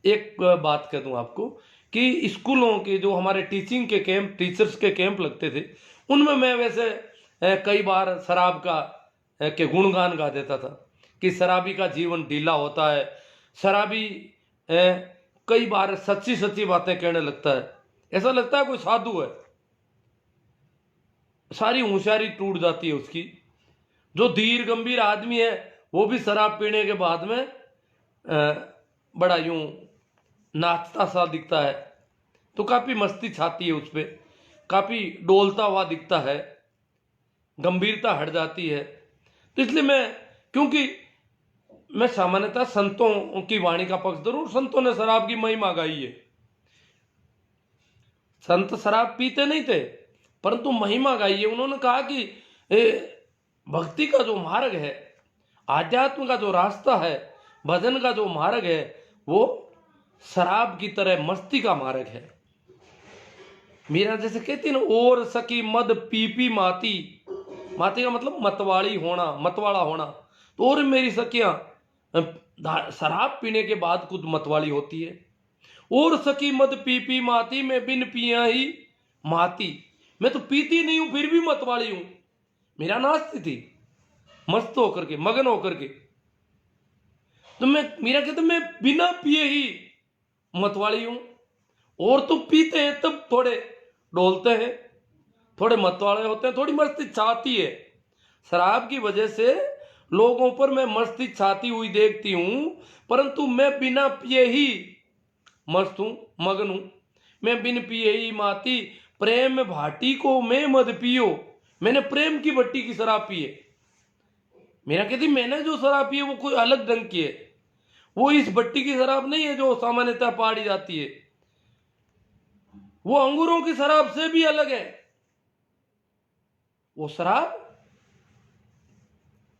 एक बात कह दूं आपको कि स्कूलों के जो हमारे टीचिंग के कैंप, टीचर्स के कैंप लगते थे, उनमें मैं वैसे कई बार शराब का के गुणगान गा देता था कि शराबी का जीवन ढीला होता है। शराबी कई बार सच्ची सच्ची बातें कहने लगता है, ऐसा लगता है कोई साधु है। सारी होशियारी टूट जाती है उसकी। जो धीर गंभीर आदमी है वो भी शराब पीने के बाद में बड़ा यूं नाचता सा दिखता है, तो काफी मस्ती छाती है उस पर, काफी डोलता हुआ दिखता है, गंभीरता हट जाती है। तो इसलिए क्योंकि मैं सामान्यतः संतों की वाणी का पक्ष जरूर, संतों ने शराब की महिमा गाई है। संत शराब पीते नहीं थे परंतु महिमा गाई है। उन्होंने कहा कि भक्ति का जो मार्ग है, आध्यात्म का जो रास्ता है, भजन का जो मार्ग है, वो शराब की तरह मस्ती का मार्ग है। मीरा जैसे कहती ना, और सकी मद पी पी माती, माती का मतलब मतवाली होना, मतवाला होना। तो और मेरी सखियां शराब पीने के बाद खुद मतवाली होती है। और सकी मद पी पी माती, मैं बिन पिया ही माती। मैं तो पीती नहीं हूं फिर भी मतवाली हूं। मीरा नाचती थी मस्त होकर के, मगन होकर के। तो मीरा कहते मैं बिना पिए ही मतवाली हूं। और तो पीते हैं तब थोड़े डोलते हैं, थोड़े मतवाले होते हैं, थोड़ी मस्ती छाती है। शराब की वजह से लोगों पर मैं मस्ती छाती हुई देखती हूं, परंतु मैं बिना पिए ही मस्त हूं, मगन हूं। मैं बिन पिए ही माती, प्रेम भाटी को मैं मद पियो। मैंने प्रेम की भट्टी की शराब पी है। मेरा कहती मैंने जो शराब पी है वो कोई अलग ढंग की है, वो इस भट्टी की शराब नहीं है जो सामान्यतः पाड़ी जाती है। वो अंगूरों की शराब से भी अलग है। वो शराब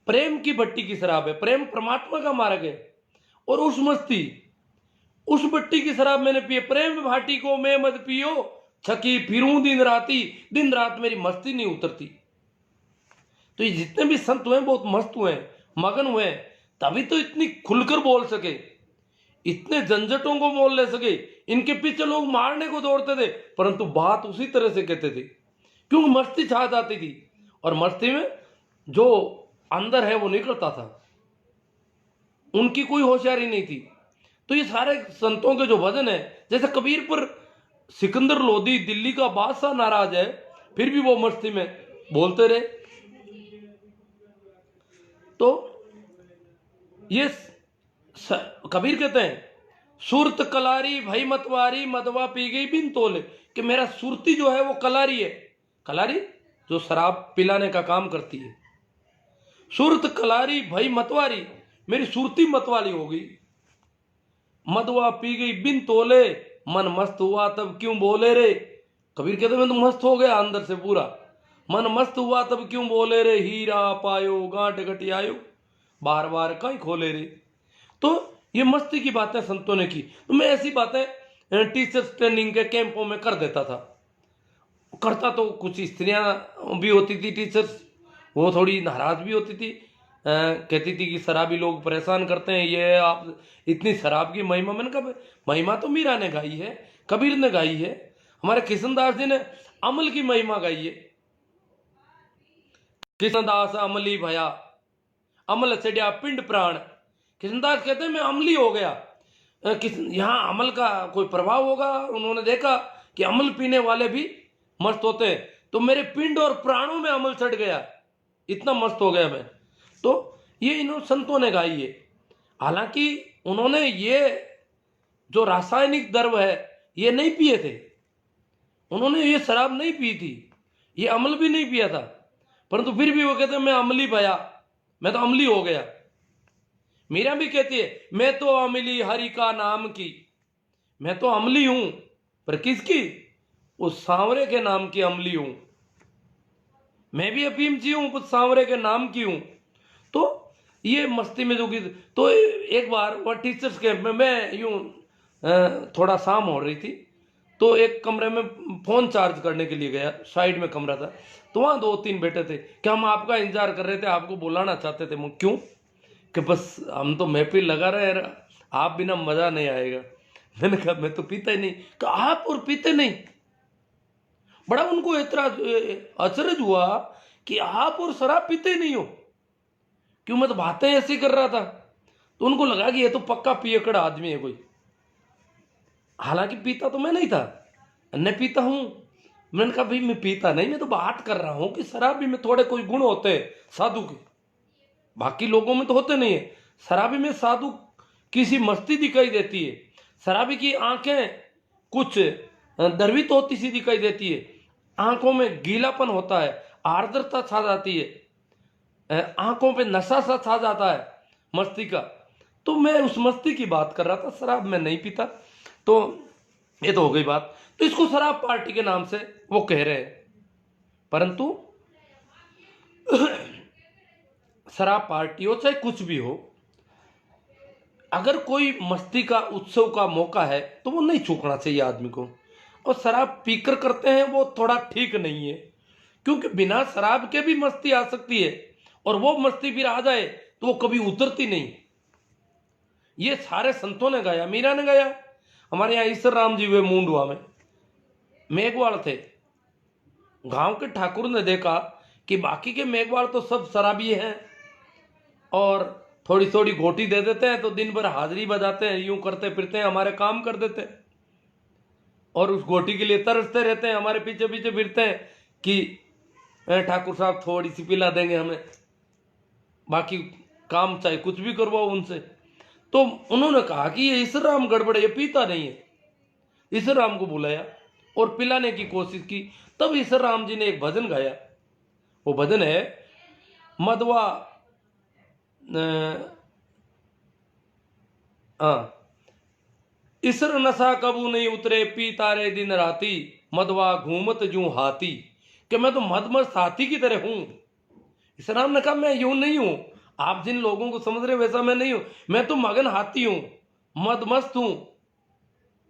प्रेम की भट्टी की शराब है, प्रेम परमात्मा का मार्ग है। और उस मस्ती, उस भट्टी की शराब मैंने पी। प्रेम भाटी को मैं मत पियो, छकी फिरूं दिन राती। दिन रात मेरी मस्ती नहीं उतरती। तो ये जितने भी संत हुए बहुत मस्त हुए, मगन हुए, तभी तो इतनी खुलकर बोल सके, इतने झंझटों को मोल ले सके। इनके पीछे लोग मारने को दौड़ते थे परंतु बात उसी तरह से कहते थे, क्योंकि मस्ती छा जाती थी और मस्ती में जो अंदर है वो निकलता था। उनकी कोई होशियारी नहीं थी। तो ये सारे संतों के जो भजन है, जैसे कबीर पर सिकंदर लोधी दिल्ली का बादशाह नाराज है फिर भी वो मस्ती में बोलते रहे। तो ये कबीर कहते हैं, सुरत कलारी भई मतवारी, मदवा पी गई बिन तोले। कि मेरा सुरती जो है वो कलारी है। कलारी जो शराब पिलाने का काम करती है। सुरत कलारी भई मतवारी, मेरी सुरती मतवाली हो गई। मदवा पी गई बिन तोले, मन मस्त हुआ तब क्यों बोले रे। कबीर कहते मैं तो मस्त हो गया अंदर से पूरा। मन मस्त हुआ तब क्यों बोले रे, हीरा पायो गांठ घटियायो, बार बार कहीं खोले रे। तो ये मस्ती की बातें संतों ने की। तो मैं ऐसी बातें टीचर्स ट्रेनिंग के कैंपों में कर देता था। करता तो कुछ स्त्रियां भी होती थी टीचर्स, वो थोड़ी नाराज भी होती थी, कहती थी कि शराबी लोग परेशान करते हैं, ये आप इतनी शराब की महिमा। मैंने कहा महिमा तो मीरा ने गाई है, कबीर ने गाई है, हमारे कृष्णदास जी ने अमल की महिमा गाई है। कृष्णदास अमली भया, अमल चढ़िया पिंड प्राण। कृष्णदास कहते हैं मैं अमली हो गया। यहाँ अमल का कोई प्रभाव होगा, उन्होंने देखा कि अमल पीने वाले भी मस्त होते हैं, तो मेरे पिंड और प्राणों में अमल चढ़ गया, इतना मस्त हो गया मैं। तो ये इन संतों ने गाई है। हालांकि उन्होंने ये जो रासायनिक द्रव्य है ये नहीं पिए थे, उन्होंने ये शराब नहीं पी थी, ये अमल भी नहीं पिया था, परंतु फिर भी वो कहते मैं अमली भया, मैं तो अमली हो गया। मीरा भी कहती है मैं तो अमली हरि का नाम की। मैं तो अमली हूं, पर किसकी? उस सांवरे के नाम की अमली हूं। मैं भी अफीम जी हूं, कुछ सांवरे के नाम की हूं। तो ये मस्ती में जो गीत। तो एक बार वह टीचर्स कैंप में मैं यूं थोड़ा शाम हो रही थी, तो एक कमरे में फोन चार्ज करने के लिए गया, साइड में कमरा था, तो वहां दो तीन बैठे थे कि हम आपका इंतजार कर रहे थे, आपको बुलाना चाहते थे। क्यों? कि बस हम तो महफिल लगा रहे हैं, आप बिना मजा नहीं आएगा। मैंने कहा मैं तो पीता ही नहीं। कहा आप और पीते नहीं? बड़ा उनको इतना अचरज हुआ कि आप और शराब पीते ही नहीं हो। क्यों, मैं तो बातें ऐसी कर रहा था। तो उनको लगा कि ये तो पक्का पियकड़ आदमी है कोई। हालांकि पीता तो मैं नहीं था, न पीता हूं। मैंने कहा भाई मैं पीता नहीं, मैं तो बात कर रहा हूं कि शराबी में थोड़े कोई गुण होते हैं साधु के, बाकी लोगों में तो होते नहीं है। शराबी में साधु किसी मस्ती दिखाई देती है। शराबी की आंखें कुछ द्रवित होती सी दिखाई देती है, आंखों में गीलापन होता है, आर्द्रता छा जाती है, आंखों पे नशा सा छा जाता है मस्ती का। तो मैं उस मस्ती की बात कर रहा था, शराब मैं नहीं पीता। तो ये तो हो गई बात। तो इसको शराब पार्टी के नाम से वो कह रहे हैं, परंतु शराब पार्टी हो चाहे कुछ भी हो, अगर कोई मस्ती का उत्सव का मौका है तो वो नहीं चूकना चाहिए आदमी को। और शराब पीकर करते हैं वो थोड़ा ठीक नहीं है, क्योंकि बिना शराब के भी मस्ती आ सकती है, और वो मस्ती फिर आ जाए तो वो कभी उतरती नहीं। ये सारे संतों ने गाया, मीरा ने गाया। हमारे यहाँ ईश्वर राम जी हुए मूंडवा में, मेघवाल थे। गांव के ठाकुर ने देखा कि बाकी के मेघवाल तो सब शराबी हैं और थोड़ी थोड़ी घोटी दे देते हैं, तो दिन भर हाजिरी बजाते हैं, यूं करते फिरते हैं, हमारे काम कर देते हैं, और उस घोटी के लिए तरसते रहते हैं, हमारे पीछे पीछे फिरते हैं कि ठाकुर साहब थोड़ी सी पिला देंगे हमें, बाकी काम चाहे कुछ भी करवाओ उनसे। तो उन्होंने कहा कि ये ईश्वर राम गड़बड़, ये पीता नहीं है। ईश्वर राम को बुलाया और पिलाने की कोशिश की। तब ईश्वर राम जी ने एक भजन गाया। वो भजन है मदवा ईश्वर नशा कबू नहीं उतरे, पी तारे दिन राती, मदवा घूमत जू हाथी। कि मैं तो मदमस्त हाथी की तरह हूं। ईश्वर राम ने कहा मैं यूं नहीं हूं, आप जिन लोगों को समझ रहे वैसा मैं नहीं हूं। मैं तो मगन हाथी हूं, मदमस्त हूं,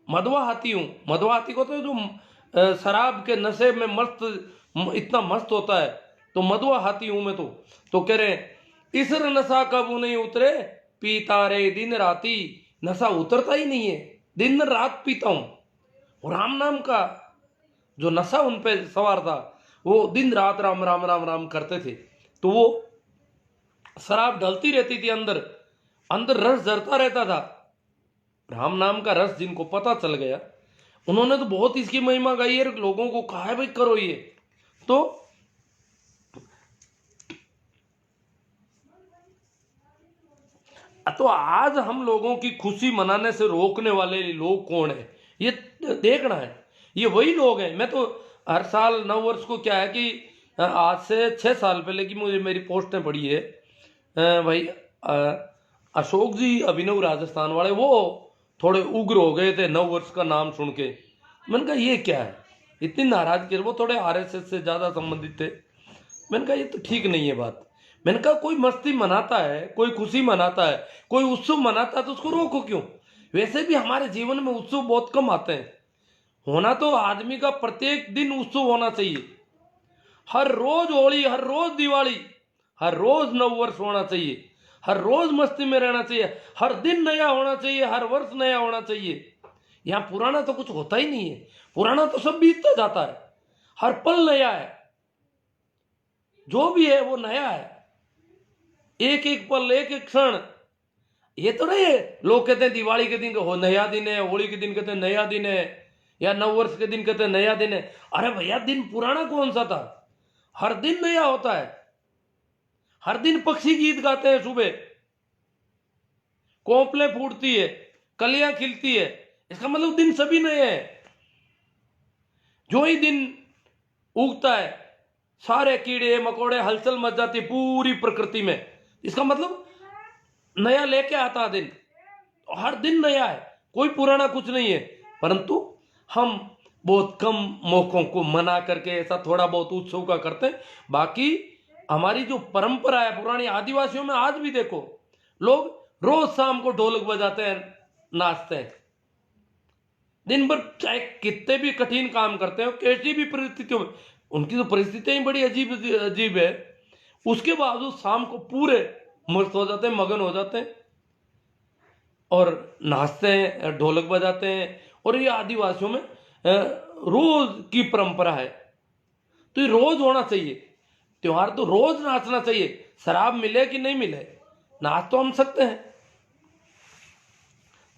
मदवा हाथी हूं। मदवा हाथी को तो जो शराब के नशे में मस्त, इतना मस्त होता है, तो मदवा हाथी हूं मैं तो कह रहे ईश्वर नशा कबू नहीं उतरे, पीता रे दिन राती। नशा उतरता ही नहीं है, दिन रात पीता हूं। और राम नाम का जो नशा उन पे सवार था, वो दिन रात राम राम राम राम करते थे। तो वो शराब ढलती रहती थी, अंदर अंदर रस जरता रहता था। राम नाम का रस जिनको पता चल गया, उन्होंने तो बहुत इसकी महिमा गाई है, लोगों को कहा है भाई करो ये। तो आज हम लोगों की खुशी मनाने से रोकने वाले लोग कौन है, ये देखना है। ये वही लोग हैं। मैं तो हर साल नव वर्ष को क्या है कि आज से 6 साल पहले की मुझे मेरी पोस्टें पड़ी है भाई। अशोक जी अभिनव राजस्थान वाले, वो थोड़े उग्र हो गए थे नव वर्ष का नाम सुन के। मैंने कहा ये क्या है, इतनी नाराजगी। वो थोड़े आरएसएस से ज्यादा संबंधित थे। मैंने कहा ये तो ठीक नहीं है बात। मैंने कहा कोई मस्ती मनाता है, कोई खुशी मनाता है, कोई उत्सव मनाता है, तो उसको रोको क्यों? वैसे भी हमारे जीवन में उत्सव बहुत कम आते हैं। होना तो आदमी का प्रत्येक दिन उत्सव होना चाहिए। हर रोज होली, हर रोज दिवाली, हर रोज नववर्ष होना चाहिए, हर रोज मस्ती में रहना चाहिए, हर दिन नया होना चाहिए, हर वर्ष नया होना चाहिए। यहां पुराना तो कुछ होता ही नहीं है, पुराना तो सब बीतता जाता है। हर पल नया है, जो भी है वो नया है। एक एक पल, एक एक क्षण। ये तो नहीं है लोग कहते हैं दिवाली के दिन हो नया दिन है, होली के दिन कहते हैं नया दिन है, या नववर्ष के दिन कहते हैं नया दिन है। अरे भैया दिन पुराना कौन सा था? हर दिन नया होता है। हर दिन पक्षी गीत गाते हैं, सुबह कोपलें फूटती है, कलियां खिलती है, इसका मतलब दिन सभी नए हैं। जो ही दिन उगता है सारे कीड़े मकोड़े हलचल मच जाती है पूरी प्रकृति में, इसका मतलब नया लेके आता दिन। हर दिन नया है, कोई पुराना कुछ नहीं है। परंतु हम बहुत कम मौकों को मना करके ऐसा थोड़ा बहुत उत्सव का करते हैं। बाकी हमारी जो परंपरा है पुरानी, आदिवासियों में आज भी देखो लोग रोज शाम को ढोलक बजाते हैं, नाचते हैं। दिन भर चाहे कितने भी कठिन काम करते हो, कैसी भी परिस्थितियों में, उनकी तो परिस्थितियां ही बड़ी अजीब अजीब है, उसके बावजूद शाम को पूरे मस्त हो जाते हैं, मगन हो जाते हैं। और नाचते हैं, ढोलक बजाते हैं, और ये आदिवासियों में रोज की परंपरा है। तो ये रोज होना चाहिए त्योहार, तो रोज नाचना चाहिए, शराब मिले कि नहीं मिले, नाच तो हम सकते हैं।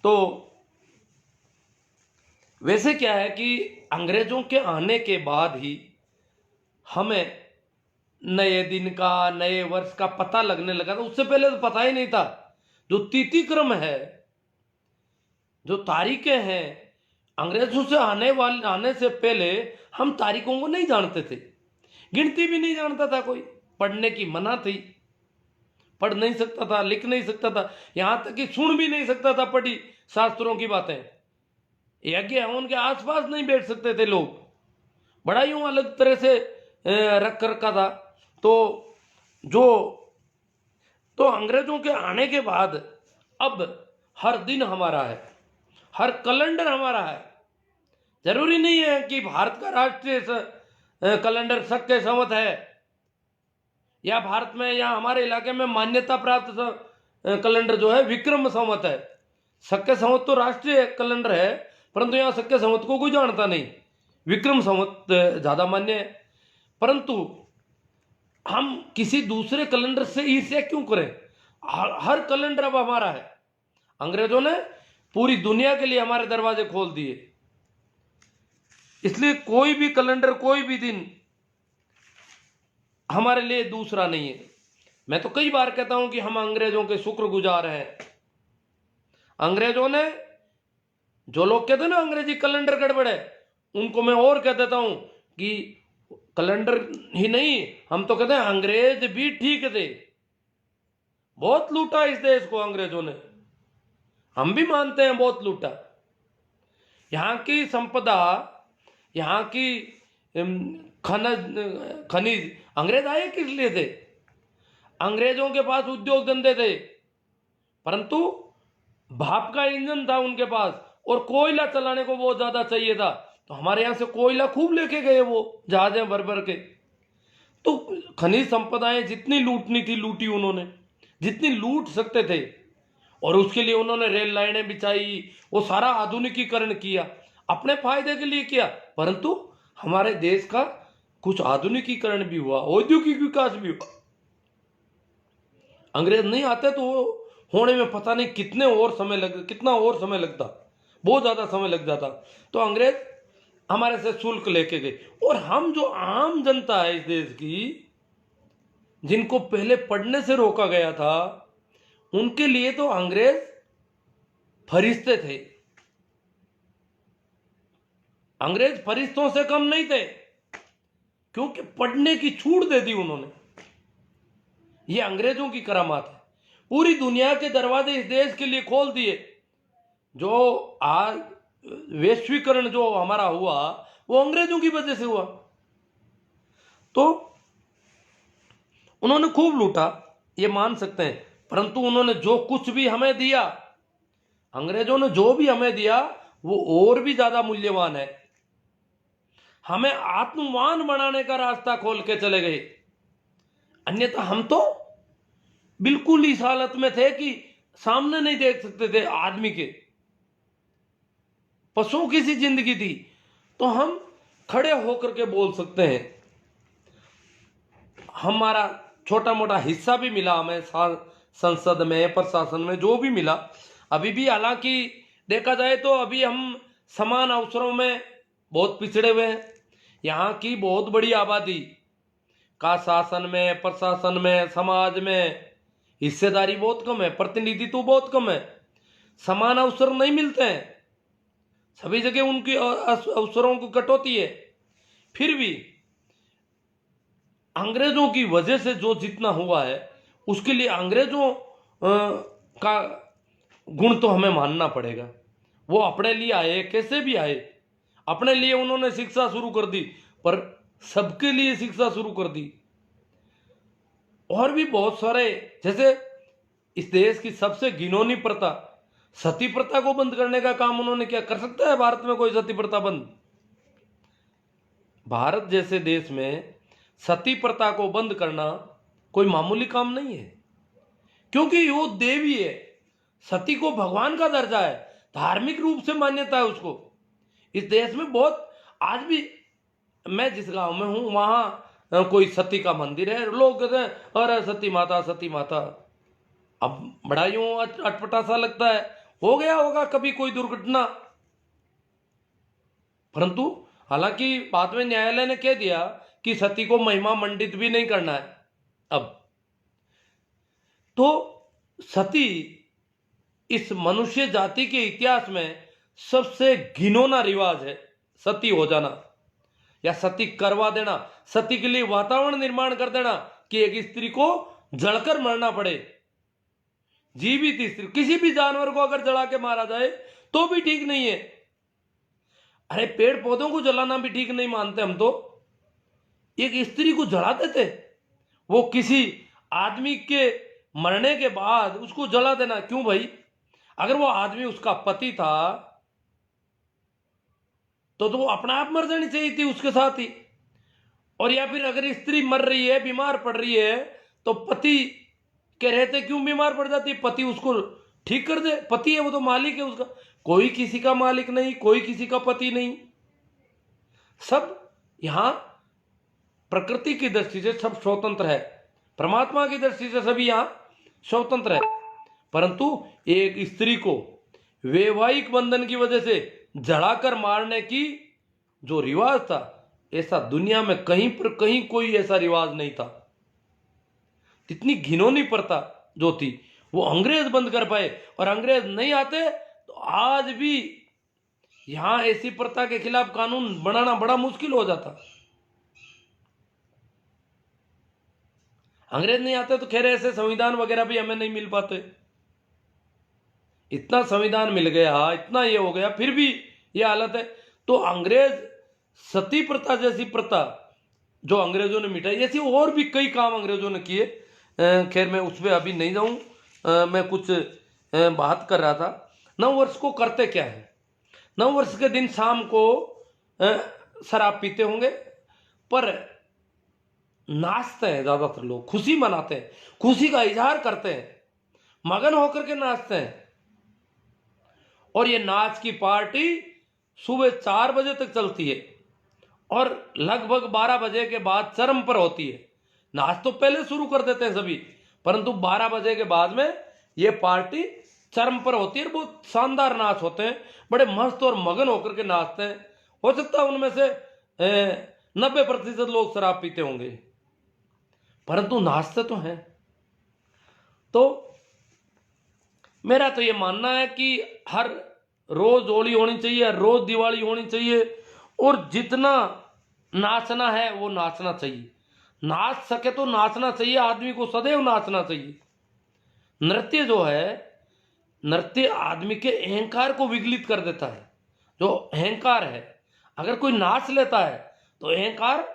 तो वैसे क्या है कि अंग्रेजों के आने के बाद ही हमें नए दिन का, नए वर्ष का पता लगने लगा था। उससे पहले तो पता ही नहीं था। जो तिथि क्रम है, जो तारीखें हैं, अंग्रेजों से आने से पहले हम तारीखों को नहीं जानते थे, गिनती भी नहीं जानता था कोई, पढ़ने की मना थी, पढ़ नहीं सकता था, लिख नहीं सकता था, यहां तक कि सुन भी नहीं सकता था पढ़ी शास्त्रों की बातें। यज्ञ उनके आसपास नहीं बैठ सकते थे लोग, बड़ा यूं अलग तरह से रख रखा था। तो जो तो अंग्रेजों के आने के बाद अब हर दिन हमारा है, हर कैलेंडर हमारा है। जरूरी नहीं है कि भारत का राष्ट्रीय कैलेंडर सक्के संवत है, या भारत में या हमारे इलाके में मान्यता प्राप्त कैलेंडर जो है विक्रम संवत है। सक्के संवत तो राष्ट्रीय कैलेंडर है, परंतु यहाँ सक्के संवत को कोई जानता नहीं, विक्रम संवत ज्यादा मान्य है। परंतु हम किसी दूसरे कैलेंडर से ईर्ष्या क्यों करें? हर कैलेंडर अब हमारा है। अंग्रेजों ने पूरी दुनिया के लिए हमारे दरवाजे खोल दिए, इसलिए कोई भी कैलेंडर, कोई भी दिन हमारे लिए दूसरा नहीं है। मैं तो कई बार कहता हूं कि हम अंग्रेजों के शुक्रगुजार हैं। अंग्रेजों ने, जो लोग कहते हैं ना अंग्रेजी कैलेंडर गड़बड़ है, उनको मैं और कह देता हूं कि कैलेंडर ही नहीं, हम तो कहते हैं अंग्रेज भी ठीक थे। बहुत लूटा इस देश को अंग्रेजों ने, हम भी मानते हैं बहुत लूटा। यहाँ की संपदा, यहाँ की खनिज अंग्रेज आए किस लिए थे? अंग्रेजों के पास उद्योग धंधे थे, परंतु भाप का इंजन था उनके पास, और कोयला चलाने को बहुत ज्यादा चाहिए था, तो हमारे यहां से कोयला खूब लेके गए वो जहाजें भर भर के। तो खनिज संपदाएं जितनी लूटनी थी लूटी उन्होंने, जितनी लूट सकते थे, और उसके लिए उन्होंने रेल लाइनें बिछाई, वो सारा आधुनिकीकरण किया, अपने फायदे के लिए किया। परंतु हमारे देश का कुछ आधुनिकीकरण भी हुआ, औद्योगिक विकास भी हुआ। अंग्रेज नहीं आते तो होने में पता नहीं कितना और समय लगता, बहुत ज्यादा समय लग जाता। तो अंग्रेज हमारे से शुल्क लेके गए, और हम जो आम जनता है इस देश की, जिनको पहले पढ़ने से रोका गया था, उनके लिए तो अंग्रेज फरिश्ते थे। अंग्रेज फरिश्तों से कम नहीं थे, क्योंकि पढ़ने की छूट दे दी उन्होंने। ये अंग्रेजों की करामात है। पूरी दुनिया के दरवाजे इस देश के लिए खोल दिए। जो आज वैश्वीकरण जो हमारा हुआ, वो अंग्रेजों की वजह से हुआ। तो उन्होंने खूब लूटा, ये मान सकते हैं, परंतु उन्होंने जो कुछ भी हमें दिया, अंग्रेजों ने जो भी हमें दिया, वो और भी ज्यादा मूल्यवान है। हमें आत्मवान बनाने का रास्ता खोल के चले गए, अन्यथा हम तो बिल्कुल इस हालत में थे कि सामने नहीं देख सकते थे आदमी के। पशुओं की सी जिंदगी थी, तो हम खड़े होकर के बोल सकते हैं। हमारा छोटा मोटा हिस्सा भी मिला हमें, संसद में, प्रशासन में, जो भी मिला। अभी भी हालांकि देखा जाए तो अभी हम समान अवसरों में बहुत पिछड़े हुए हैं। यहाँ की बहुत बड़ी आबादी का शासन में, प्रशासन में, समाज में हिस्सेदारी बहुत कम है, प्रतिनिधित्व तो बहुत कम है, समान अवसर नहीं मिलते हैं, सभी जगह उनकी अवसरों की कटौती है। फिर भी अंग्रेजों की वजह से जो जितना हुआ है, उसके लिए अंग्रेजों का गुण तो हमें मानना पड़ेगा। वो अपने लिए आए, कैसे भी आए, अपने लिए उन्होंने शिक्षा शुरू कर दी, पर सबके लिए शिक्षा शुरू कर दी। और भी बहुत सारे, जैसे इस देश की सबसे घिनौनी प्रथा, सती प्रथा को बंद करने का काम उन्होंने किया। कर सकता है भारत में कोई सती प्रथा बंद? भारत जैसे देश में सती प्रथा को बंद करना कोई मामूली काम नहीं है, क्योंकि वो देवी है। सती को भगवान का दर्जा है, धार्मिक रूप से मान्यता है उसको। इस देश में बहुत, आज भी मैं जिस गांव में हूं वहां कोई सती का मंदिर है, लोग कहते हैं अरे सती माता सती माता। अब बड़ा यूं अटपटा सा लगता है, हो गया होगा कभी कोई दुर्घटना। परंतु हालांकि बाद में न्यायालय ने कह दिया कि सती को महिमा मंडित भी नहीं करना है। अब तो सती इस मनुष्य जाति के इतिहास में सबसे घिनौना रिवाज है, सती हो जाना या सती करवा देना, सती के लिए वातावरण निर्माण कर देना कि एक स्त्री को जलकर मरना पड़े। जीवित स्त्री, किसी भी जानवर को अगर जला के मारा जाए तो भी ठीक नहीं है। अरे पेड़ पौधों को जलाना भी ठीक नहीं मानते हम तो, एक स्त्री को जला देते, वो किसी आदमी के मरने के बाद उसको जला देना क्यों भाई? अगर वो आदमी उसका पति था तो वो अपना आप मर जानी चाहिए थी उसके साथ ही। और या फिर अगर स्त्री मर रही है, बीमार पड़ रही है, तो पति के रहते क्यों बीमार पड़ जाती है? पति उसको ठीक कर दे, पति है वो तो मालिक है उसका। कोई किसी का मालिक नहीं, कोई किसी का पति नहीं, सब यहां प्रकृति की दृष्टि से सब स्वतंत्र है, परमात्मा की दृष्टि से सभी यहां स्वतंत्र है। परंतु एक स्त्री को वैवाहिक बंधन की वजह से जलाकर मारने की जो रिवाज था, ऐसा दुनिया में कहीं पर कहीं कोई ऐसा रिवाज नहीं था। इतनी घिनौनी प्रथा जो थी वो अंग्रेज बंद कर पाए, और अंग्रेज नहीं आते तो आज भी यहां ऐसी प्रथा के खिलाफ कानून बनाना बड़ा मुश्किल हो जाता। अंग्रेज नहीं आते तो खैर ऐसे संविधान वगैरह भी हमें नहीं मिल पाते। इतना संविधान मिल गया, इतना ये हो गया, फिर भी ये हालत है। तो अंग्रेज सती प्रथा जैसी प्रथा जो अंग्रेजों ने मिटाई, ऐसी और भी कई काम अंग्रेजों ने किए। खैर मैं उस पर अभी नहीं जाऊं, मैं कुछ बात कर रहा था। 9 वर्ष को करते क्या है? 9 वर्ष के दिन शाम को शराब पीते होंगे, पर नाचते हैं ज्यादातर लोग, खुशी मनाते हैं, खुशी का इजहार करते हैं, मगन होकर के नाचते हैं। और ये नाच की पार्टी सुबह 4 बजे तक चलती है और लगभग 12 बजे के बाद चरम पर होती है। नाच तो पहले शुरू कर देते हैं सभी, परंतु 12 बजे के बाद में ये पार्टी चरम पर होती है। बहुत शानदार नाच होते हैं, बड़े मस्त और मगन होकर के नाचते हैं। हो सकता है उनमें से 90% लोग शराब पीते होंगे, परंतु नाचते तो हैं। तो मेरा तो ये मानना है कि हर रोज होली होनी चाहिए, हर रोज दिवाली होनी चाहिए, और जितना नाचना है वो नाचना चाहिए। नाच सके तो नाचना चाहिए, आदमी को सदैव नाचना चाहिए। नृत्य जो है, नृत्य आदमी के अहंकार को विगलित कर देता है। जो अहंकार है, अगर कोई नाच लेता है तो अहंकार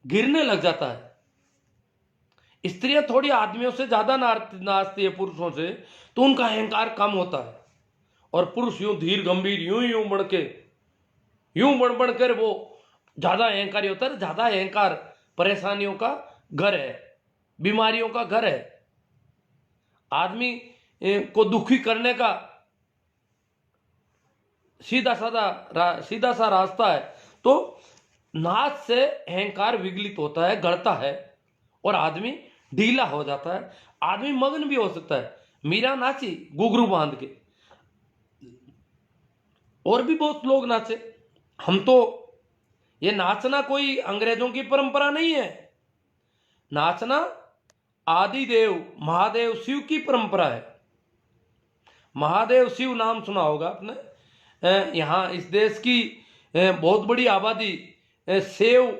गिरने लग जाता है। स्त्रियां थोड़ी आदमियों से ज्यादा नाचती है पुरुषों से, तो उनका अहंकार कम होता है। और पुरुष यूं धीर गंभीर यूं बढ़ के, यूं बढ़ कर वो ज्यादा अहंकारी होता है। ज्यादा अहंकार परेशानियों का घर है, बीमारियों का घर है, आदमी को दुखी करने का सीधा सा रास्ता है। तो नाच से अहंकार विगलित होता है, गढ़ता है, और आदमी ढीला हो जाता है, आदमी मगन भी हो सकता है। मीरा नाची घुंघरू बांध के, और भी बहुत लोग नाचे। हम तो, ये नाचना कोई अंग्रेजों की परंपरा नहीं है, नाचना आदिदेव महादेव शिव की परंपरा है। महादेव शिव नाम सुना होगा आपने। यहाँ इस देश की बहुत बड़ी आबादी शैव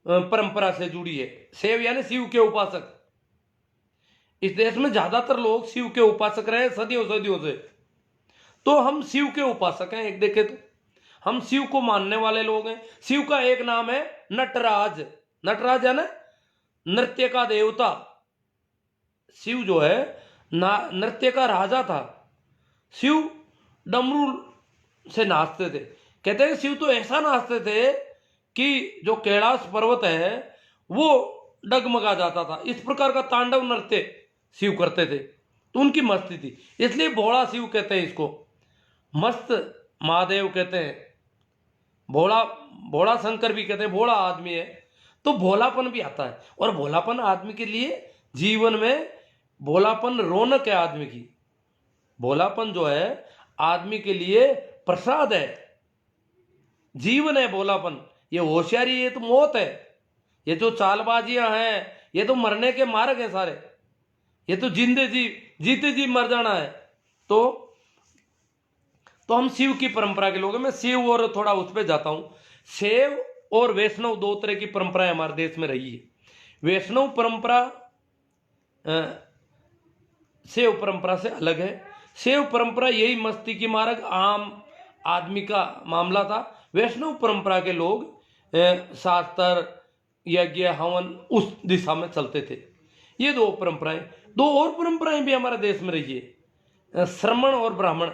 परंपरा से जुड़ी है। शैव यानी शिव के उपासक। इस देश में ज्यादातर लोग शिव के उपासक रहे सदियों से। तो हम शिव के उपासक हैं, एक देखे तो हम शिव को मानने वाले लोग हैं। शिव का एक नाम है नटराज। नटराज है ना, नृत्य का देवता। शिव जो है नृत्य का राजा था। शिव डमरू से नाचते थे। कहते हैं शिव तो ऐसा नाचते थे कि जो कैलाश पर्वत है वो डगमगा जाता था। इस प्रकार का तांडव नृत्य शिव करते थे। तो उनकी मस्ती थी, इसलिए भोला शिव कहते हैं इसको, मस्त महादेव कहते हैं, भोला भोला शंकर भी कहते हैं, भोला आदमी है तो भोलापन भी आता है। और भोलापन आदमी के लिए जीवन में, भोलापन रौनक है आदमी की, भोलापन जो है आदमी के लिए प्रसाद है, जीवन है भोलापन। ये होशियारी, ये तो मौत है, ये जो चालबाजियां हैं ये तो मरने के मार्ग हैं सारे, ये तो जिंदे जी जीते जी मर जाना है। तो हम शिव की परंपरा के लोग हैं। मैं शिव और थोड़ा उस पर जाता हूं। शैव और वैष्णव दो तरह की परंपराएं हमारे देश में रही है। वैष्णव परंपरा शैव परंपरा से अलग है। शैव परंपरा यही मस्ती की मार्ग आम आदमी का मामला था। वैष्णव परंपरा के लोग शास्त्र यज्ञ हवन उस दिशा में चलते थे। ये दो परंपराएं। दो और परंपराएं भी हमारे देश में रही है, श्रमण और ब्राह्मण।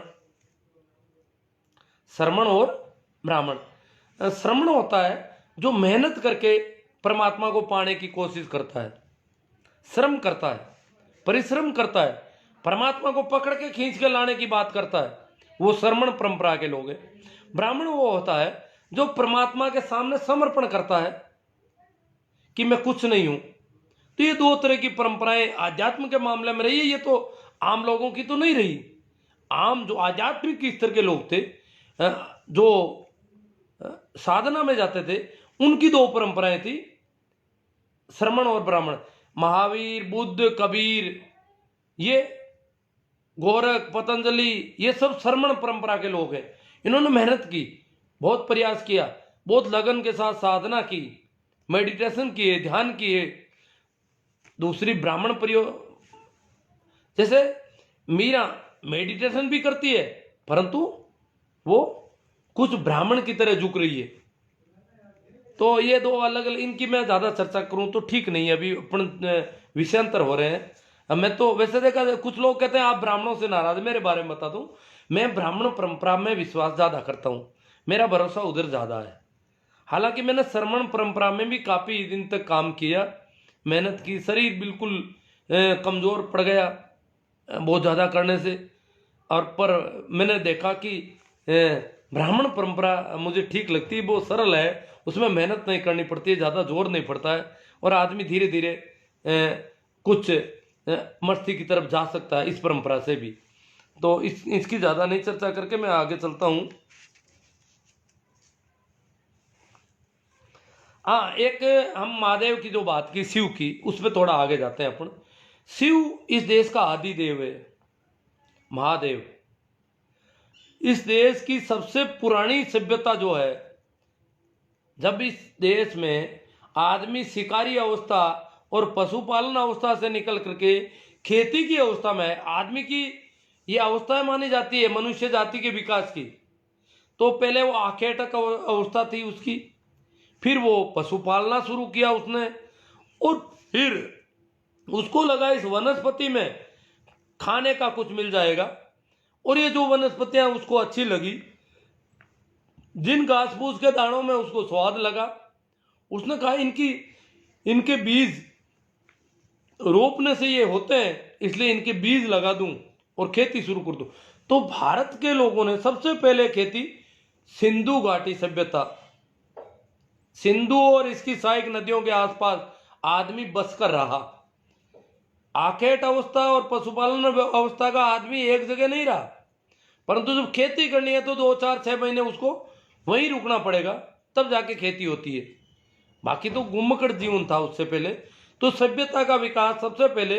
श्रमण और ब्राह्मण। श्रमण होता है जो मेहनत करके परमात्मा को पाने की कोशिश करता है, श्रम करता है, परिश्रम करता है, परमात्मा को पकड़ के खींच के लाने की बात करता है, वो श्रमण परंपरा के लोग हैं। ब्राह्मण वो होता है जो परमात्मा के सामने समर्पण करता है कि मैं कुछ नहीं हूं। तो ये दो तरह की परंपराएं आध्यात्म के मामले में रही है। ये तो आम लोगों की तो नहीं रही। आम जो आध्यात्मिक स्तर के लोग थे, जो साधना में जाते थे, उनकी दो परंपराएं थी, श्रमण और ब्राह्मण। महावीर, बुद्ध, कबीर, ये गोरख, पतंजलि, ये सब श्रमण परंपरा के लोग हैं। इन्होंने मेहनत की, बहुत प्रयास किया, बहुत लगन के साथ साधना की, मेडिटेशन किए, ध्यान किए। दूसरी ब्राह्मण प्रयोग, जैसे मीरा मेडिटेशन भी करती है परंतु वो कुछ ब्राह्मण की तरह झुक रही है। तो ये दो अलग अलग, इनकी मैं ज्यादा चर्चा करूं तो ठीक नहीं है, अभी अपन विषयांतर हो रहे हैं। अब मैं तो वैसे देखा, कुछ लोग कहते हैं आप ब्राह्मणों से नाराज। मेरे बारे में बता दूं, मैं ब्राह्मण परंपरा में विश्वास ज्यादा करता हूं, मेरा भरोसा उधर ज्यादा है। हालांकि मैंने श्रमण परंपरा में भी काफी दिन तक काम किया, मेहनत की, शरीर बिल्कुल कमजोर पड़ गया बहुत ज्यादा करने से। और पर मैंने देखा कि ब्राह्मण परंपरा मुझे ठीक लगती है, वो सरल है, उसमें मेहनत नहीं करनी पड़ती है, ज़्यादा जोर नहीं पड़ता है, और आदमी धीरे धीरे कुछ मस्ती की तरफ जा सकता है इस परंपरा से भी। तो इसकी ज़्यादा नहीं चर्चा करके मैं आगे चलता हूँ। हाँ, एक हम महादेव की जो बात की, शिव की, उस पर थोड़ा आगे जाते हैं अपन। शिव इस देश का आदि देव है। महादेव इस देश की सबसे पुरानी सभ्यता जो है, जब इस देश में आदमी शिकारी अवस्था और पशुपालन अवस्था से निकल करके खेती की अवस्था में है, आदमी की ये अवस्था मानी जाती है मनुष्य जाति के विकास की। तो पहले वो आखेटक अवस्था थी उसकी, फिर वो पशुपालना शुरू किया उसने, और फिर उसको लगा इस वनस्पति में खाने का कुछ मिल जाएगा, और ये जो वनस्पतियां उसको अच्छी लगी, जिन घास फूस के दानों में उसको स्वाद लगा, उसने कहा इनके बीज रोपने से ये होते हैं, इसलिए इनके बीज लगा दूं और खेती शुरू कर दूं। तो भारत के लोगों ने सबसे पहले खेती सिंधु घाटी सभ्यता, सिंधु और इसकी सहायक नदियों के आसपास आदमी बस कर रहा। आखेट अवस्था और पशुपालन अवस्था का आदमी एक जगह नहीं रहा, परंतु जब खेती करनी है तो 2, 4, 6 महीने उसको वहीं रुकना पड़ेगा, तब जाके खेती होती है। बाकी तो गुम्मकड़ जीवन था उससे पहले। तो सभ्यता का विकास सबसे पहले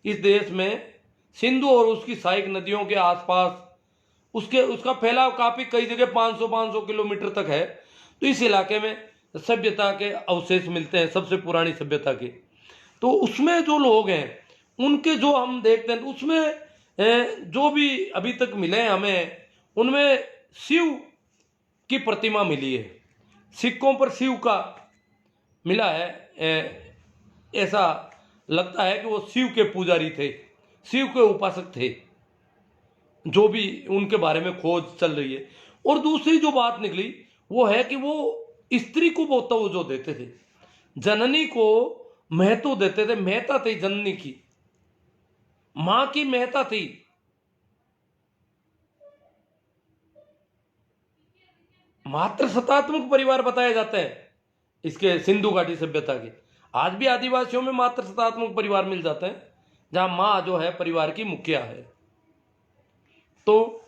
इस देश में सिंधु और उसकी सहायक नदियों के आसपास, उसका फैलाव काफी कई जगह 500 किलोमीटर तक है। तो इस इलाके में सभ्यता के अवशेष मिलते हैं, सबसे पुरानी सभ्यता के। तो उसमें जो लोग हैं उनके जो हम देखते हैं, उसमें जो भी अभी तक मिले हैं हमें, उनमें शिव की प्रतिमा मिली है, सिक्कों पर शिव का मिला है। ऐसा लगता है कि वो शिव के पुजारी थे, शिव के उपासक थे, जो भी उनके बारे में खोज चल रही है। और दूसरी जो बात निकली वो है कि वो स्त्री को बहुत तवज्जो देते थे, जननी को महत्व देते थे, महत्ता थी जननी की। मां की महत्ता थी। मात्र सत्तात्मक परिवार बताए जाते हैं इसके सिंधु घाटी सभ्यता के। आज भी आदिवासियों में मात्र सत्तात्मक परिवार मिल जाते हैं जहां मां जो है परिवार की मुखिया है। तो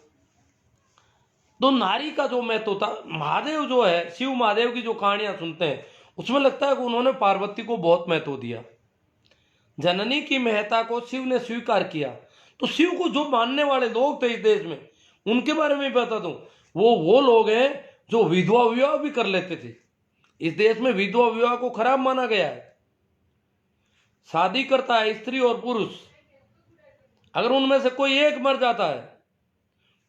नारी का जो महत्व था, महादेव जो है, शिव महादेव की जो कहानियां सुनते हैं उसमें लगता है कि उन्होंने पार्वती को बहुत महत्व दिया। जननी की महत्ता को शिव ने स्वीकार किया। तो शिव को जो मानने वाले लोग थे इस देश में, उनके बारे में बता दूं, वो लोग हैं जो विधवा विवाह भी कर लेते थे। इस देश में विधवा विवाह को खराब माना गया है। शादी करता है स्त्री और पुरुष, अगर उनमें से कोई एक मर जाता है,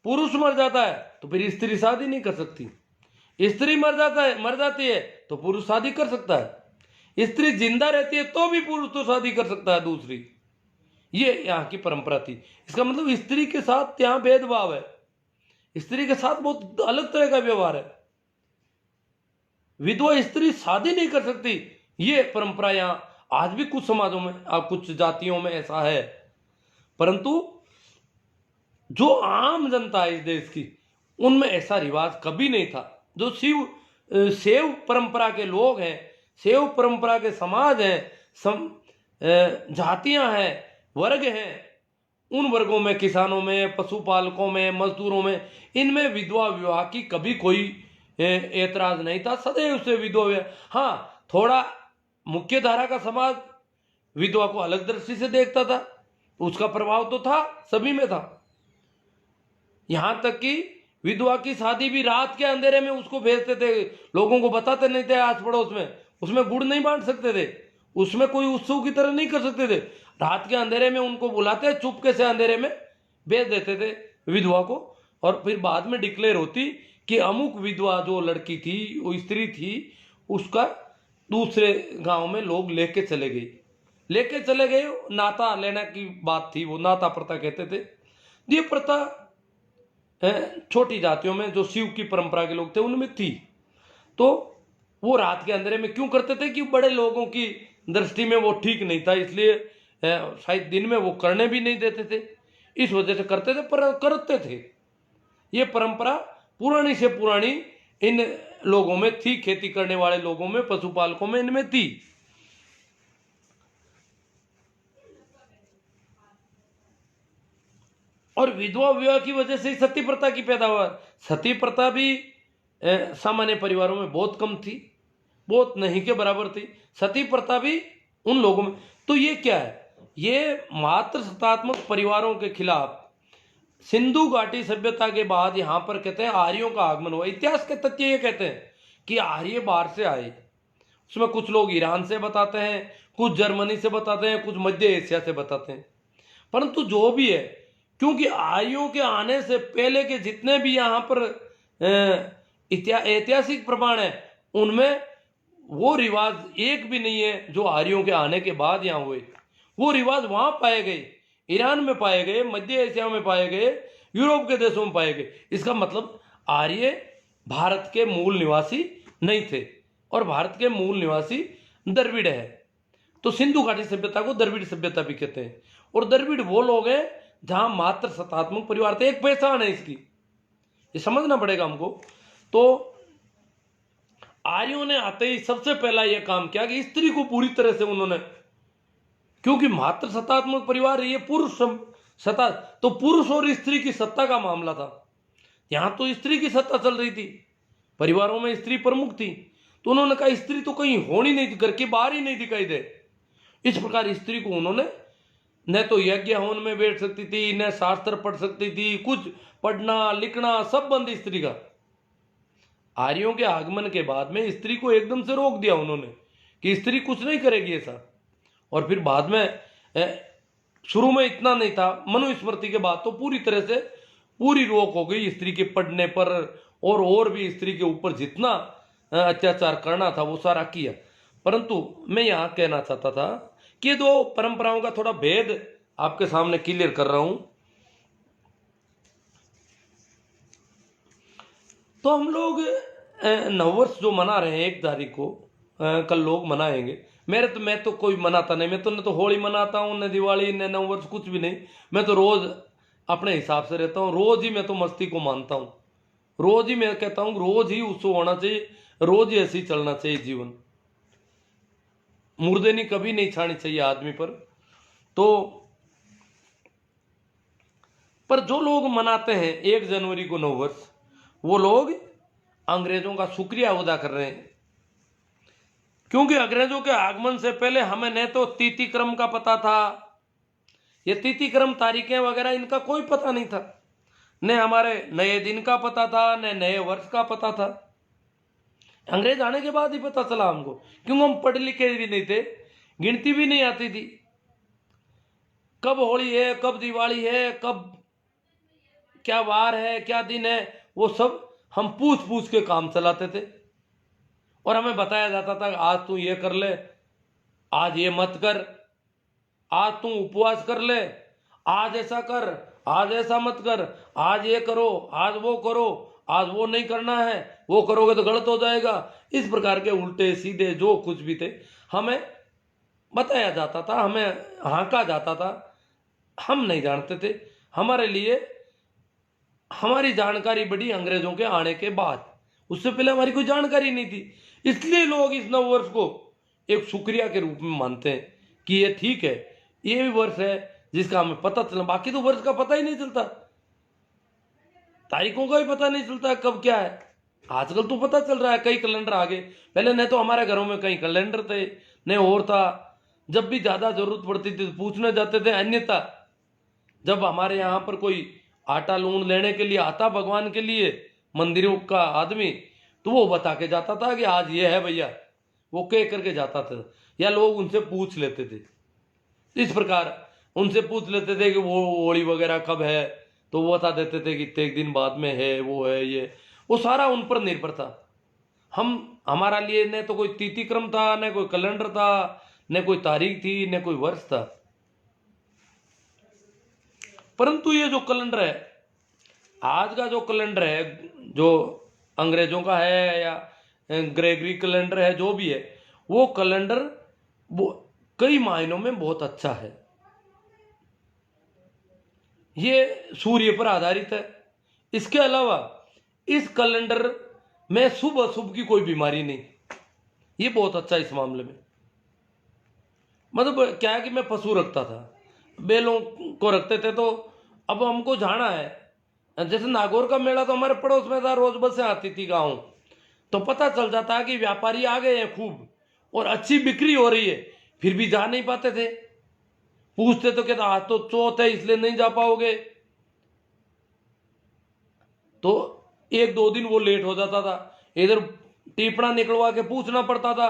पुरुष मर जाता है, तो फिर स्त्री शादी नहीं कर सकती। स्त्री मर जाती है तो पुरुष शादी कर सकता है। स्त्री जिंदा रहती है तो भी पुरुष तो शादी कर सकता है दूसरी। ये यहाँ की परंपरा थी। इसका मतलब स्त्री के साथ यहाँ भेदभाव है, स्त्री के साथ बहुत अलग तरह का व्यवहार है। विधवा स्त्री शादी नहीं कर सकती, ये परंपरा यहाँ आज भी कुछ समाजों में, कुछ जातियों में ऐसा है। परंतु जो आम जनता है इस देश की, उनमें ऐसा रिवाज कभी नहीं था। जो शैव परंपरा के लोग हैं, शैव परंपरा के समाज हैं, जातियां हैं, वर्ग हैं, उन वर्गों में, किसानों में, पशुपालकों में, मजदूरों में, इनमें विधवा विवाह की कभी कोई ऐतराज नहीं था। सदैव से विधवा विवाह, हाँ, थोड़ा मुख्य धारा का समाज विधवा को अलग दृष्टि से देखता था, उसका प्रभाव तो था, सभी में था। यहां तक कि विधवा की शादी भी रात के अंधेरे में उसको भेजते थे, लोगों को बताते नहीं थे आस पड़ोस में। उसमें गुड़ नहीं बांट सकते थे, उसमें कोई उत्सव की तरह नहीं कर सकते थे। रात के अंधेरे में उनको बुलाते, चुपके से अंधेरे में भेज देते थे विधवा को, और फिर बाद में डिक्लेयर होती कि अमुक विधवा जो लड़की थी, वो स्त्री थी, उसका दूसरे गांव में लोग लेके चले गए। नाता लेना की बात थी, वो नाता प्रथा कहते थे। ये प्रथा छोटी जातियों में, जो शिव की परंपरा के लोग थे, उनमें थी। तो वो रात के अंधेरे में क्यों करते थे कि बड़े लोगों की दृष्टि में वो ठीक नहीं था, इसलिए शायद दिन में वो करने भी नहीं देते थे, इस वजह से करते थे, पर करते थे। ये परंपरा पुरानी से पुरानी इन लोगों में थी, खेती करने वाले लोगों में, पशुपालकों में, इनमें थी। और विधवा विवाह की वजह से सती प्रथा की पैदावार, सती प्रथा भी सामान्य परिवारों में बहुत कम थी, बहुत नहीं के बराबर थी। सती प्रथा भी उन लोगों में। तो ये क्या है, ये मात्र सत्तात्मक परिवारों के खिलाफ सिंधु घाटी सभ्यता के बाद यहां पर कहते हैं आर्यों का आगमन हुआ। इतिहास के तथ्य ये कहते हैं कि आर्य बाहर से आए। उसमें कुछ लोग ईरान से बताते हैं, कुछ जर्मनी से बताते हैं, कुछ मध्य एशिया से बताते हैं। परंतु जो भी है, क्योंकि आर्यों के आने से पहले के जितने भी यहाँ पर ऐतिहासिक प्रमाण है, उनमें वो रिवाज एक भी नहीं है जो आर्यों के आने के बाद यहाँ हुए। वो रिवाज वहां पाए गए, ईरान में पाए गए, मध्य एशिया में पाए गए, यूरोप के देशों में पाए गए। इसका मतलब आर्य भारत के मूल निवासी नहीं थे, और भारत के मूल निवासी द्रविड़ है। तो सिंधु घाटी सभ्यता को द्रविड़ सभ्यता भी कहते हैं। और द्रविड़ वो लोग हैं जहां मात्र सत्तात्मक परिवार थे। एक पहचान है इसकी, ये समझना पड़ेगा हमको। तो आर्यों ने आते ही सबसे पहला यह काम किया कि स्त्री को पूरी तरह से उन्होंने, क्योंकि मात्र सत्तात्मक परिवार ये पुरुष सत्ता, तो पुरुष और स्त्री की सत्ता का मामला था। यहां तो स्त्री की सत्ता चल रही थी, परिवारों में स्त्री प्रमुख थी। तो उन्होंने कहा स्त्री तो कहीं होनी नहीं थी, घर के बाहर ही नहीं दिखाई दे। इस प्रकार स्त्री को उन्होंने, न तो यज्ञ हवन में बैठ सकती थी, न शास्त्र पढ़ सकती थी, कुछ पढ़ना लिखना सब बंद स्त्री का। आर्यों के आगमन के बाद में स्त्री को एकदम से रोक दिया उन्होंने कि स्त्री कुछ नहीं करेगी ऐसा। और फिर बाद में, शुरू में इतना नहीं था, मनुस्मृति के बाद तो पूरी तरह से पूरी रोक हो गई स्त्री के पढ़ने पर, और भी स्त्री के ऊपर जितना अत्याचार करना था वो सारा किया। परंतु मैं यहाँ कहना चाहता था कि दो परंपराओं का थोड़ा भेद आपके सामने क्लियर कर रहा हूं। तो हम लोग नववर्ष जो मना रहे हैं 1 तारीख को, कल लोग मनाएंगे, मैं तो कोई मनाता नहीं, मैं तो न तो होली मनाता हूँ, न दिवाली, न नव वर्ष, कुछ भी नहीं। मैं तो रोज अपने हिसाब से रहता हूँ, रोज ही मैं तो मस्ती को मानता हूँ, रोज ही मैं कहता हूँ रोज ही उत्सव होना चाहिए, रोज ही ऐसे ही चलना चाहिए जीवन। मुर्देनी कभी नहीं छानी चाहिए आदमी पर। तो पर जो लोग मनाते हैं 1 जनवरी को नव वर्ष, वो लोग अंग्रेजों का शुक्रिया अदा कर रहे हैं, क्योंकि अंग्रेजों के आगमन से पहले हमें न तो तिथि क्रम का पता था, ये तिथि क्रम तारीखें वगैरह इनका कोई पता नहीं था, न हमारे नए दिन का पता था, न नए वर्ष का पता था। अंग्रेज आने के बाद ही पता चला हमको, क्योंकि हम पढ़े लिखे भी नहीं थे, गिनती भी नहीं आती थी, कब होली है, कब दिवाली है, कब क्या वार है, क्या दिन है, वो सब हम पूछ पूछ के काम चलाते थे। और हमें बताया जाता था आज तू ये कर ले, आज ये मत कर, आज तू उपवास कर ले, आज ऐसा कर, आज ऐसा मत कर, आज ये करो, आज वो करो, आज वो नहीं करना है, वो करोगे तो गलत हो जाएगा। इस प्रकार के उल्टे सीधे जो कुछ भी थे हमें बताया जाता था, हमें हाँका जाता था, हम नहीं जानते थे। हमारे लिए हमारी जानकारी बढ़ी अंग्रेजों के आने के बाद, उससे पहले हमारी कोई जानकारी नहीं थी। इसलिए लोग इस नव वर्ष को एक शुक्रिया के रूप में मानते हैं कि ये ठीक है, ये भी वर्ष है जिसका हमें पता चला। बाकी तो वर्ष का पता ही नहीं चलता, तारीखों का भी पता नहीं चलता कब क्या है। आजकल तो पता चल रहा है, कई कैलेंडर आ गए। पहले न तो हमारे घरों में कई कैलेंडर थे, न और था। जब भी ज्यादा जरूरत पड़ती थी तो पूछने जाते थे, अन्यथा जब हमारे यहाँ पर कोई आटा लूण लेने के लिए आता भगवान के लिए मंदिरों का आदमी, तो वो बता के जाता था कि आज ये है भैया, वो कह करके जाता था, या लोग उनसे पूछ लेते थे। इस प्रकार उनसे पूछ लेते थे कि वो होली वगैरह कब है, तो वो बता देते थे कि इतने एक दिन बाद में है, वो है, ये वो सारा उन पर निर्भर था। हमारा लिए न तो कोई तिथि क्रम था, न कोई कैलेंडर था, न कोई तारीख थी, न कोई वर्ष था। परंतु ये जो कैलेंडर है, आज का जो कैलेंडर है, जो अंग्रेजों का है या ग्रेगरी कैलेंडर है, जो भी है, वो कैलेंडर वो कई मायनों में बहुत अच्छा है। ये सूर्य पर आधारित है। इसके अलावा इस कैलेंडर में शुभ अशुभ की कोई बीमारी नहीं, ये बहुत अच्छा इस मामले में। मतलब क्या है कि मैं पशु रखता था, बैलों को रखते थे, तो अब हमको जाना है, जैसे नागौर का मेला तो हमारे पड़ोस में था, रोज बसें आती थी गाँव, तो पता चल जाता है कि व्यापारी आ गए हैं खूब और अच्छी बिक्री हो रही है, फिर भी जा नहीं पाते थे। पूछते तो कहता आज तो चौथ है इसलिए नहीं जा पाओगे, तो 1-2 दिन वो लेट हो जाता था। इधर टिपड़ा निकलवा के पूछना पड़ता था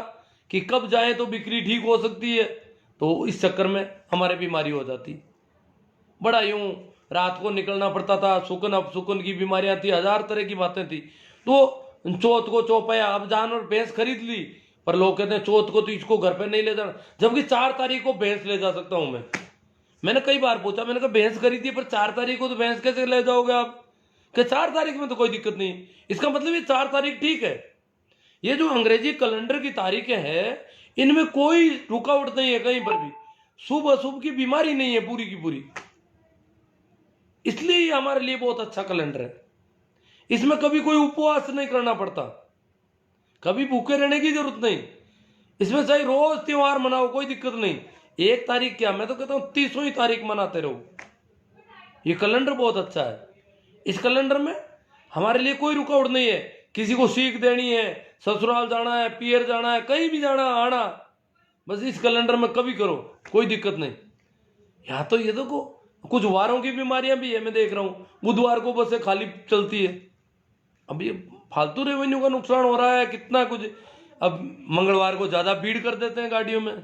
कि कब जाए तो बिक्री ठीक हो सकती है, तो इस चक्कर में हमारे बीमारी हो जाती। बड़ा यूं रात को निकलना पड़ता था, सुकन अपसुकन की बीमारियां थी, 1000 तरह की बातें थी। तो चौथ को चौपाया, अब जानवर भैंस खरीद ली, पर लोग कहते हैं चौथ को तो इसको घर पे नहीं ले जाना, जबकि 4 तारीख को भैंस ले जा सकता हूं मैं। मैंने कई बार पूछा, मैंने कहा भैंस खरीदी पर 4 तारीख को तो भैंस कैसे ले जाओगे आप? कि 4 तारीख में तो कोई दिक्कत नहीं। इसका मतलब ये 4 तारीख ठीक है। ये जो अंग्रेजी कैलेंडर की तारीखें हैं, इनमें कोई रुकावट नहीं है कहीं पर भी, शुभ अशुभ की बीमारी नहीं है पूरी की पूरी। इसलिए ये हमारे लिए बहुत अच्छा कैलेंडर है। इसमें कभी कोई उपवास नहीं करना पड़ता, कभी भूखे रहने की जरूरत नहीं। इसमें चाहे रोज त्योहार मनाओ, कोई दिक्कत नहीं। 1 तारीख क्या, मैं तो कहता हूं 30वीं तारीख मनाते रहो। ये कैलेंडर बहुत अच्छा है। इस कैलेंडर में हमारे लिए कोई रुकावट नहीं है। किसी को सीख देनी है, ससुराल जाना है, पियर जाना है, कहीं भी जाना आना, बस इस कैलेंडर में कभी करो, कोई दिक्कत नहीं। यहाँ तो ये देखो कुछ वारों की बीमारियां भी है, मैं देख रहा हूँ बुधवार को बसें खाली चलती है। अब ये फालतू रेवेन्यू का नुकसान हो रहा है कितना कुछ। अब मंगलवार को ज्यादा भीड़ कर देते हैं गाड़ियों में,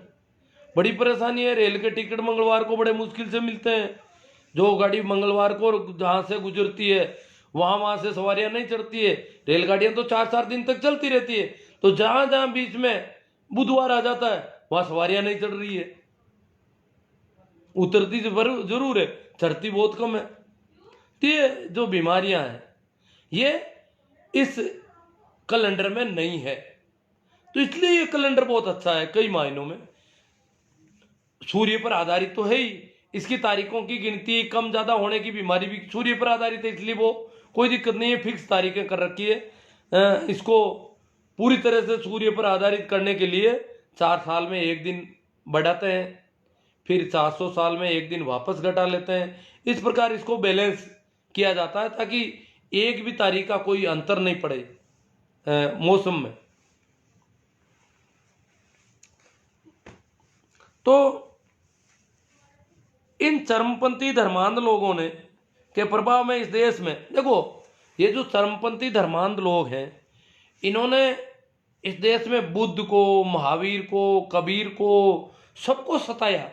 बड़ी परेशानी है। रेल के टिकट मंगलवार को बड़े मुश्किल से मिलते हैं। जो गाड़ी मंगलवार को जहां से गुजरती है वहां से सवारियां नहीं चढ़ती है। रेलगाड़ियां तो 4-4 दिन तक चलती रहती है, तो जहां जहां बीच में बुधवार आ जाता है वहां सवारियां नहीं चढ़ रही है। उतरती जरूर है, चढ़ती बहुत कम है। तो ये जो बीमारियां हैं ये इस कैलेंडर में नहीं है। तो इसलिए ये कैलेंडर बहुत अच्छा है कई मायनों में। सूर्य पर आधारित तो है ही, इसकी तारीखों की गिनती कम ज्यादा होने की बीमारी भी सूर्य पर आधारित है, इसलिए वो कोई दिक्कत नहीं है, फिक्स तारीखें कर रखी है। इसको पूरी तरह से सूर्य पर आधारित करने के लिए 4 साल में एक दिन बढ़ाते हैं, फिर 400 साल में एक दिन वापस घटा लेते हैं। इस प्रकार इसको बैलेंस किया जाता है ताकि एक भी तारीख का कोई अंतर नहीं पड़े मौसम में। तो इन चरमपंथी धर्मांध लोगों ने के प्रभाव में इस देश में देखो, ये जो चरमपंथी धर्मांध लोग हैं, इन्होंने इस देश में बुद्ध को, महावीर को, कबीर को, सबको सताया।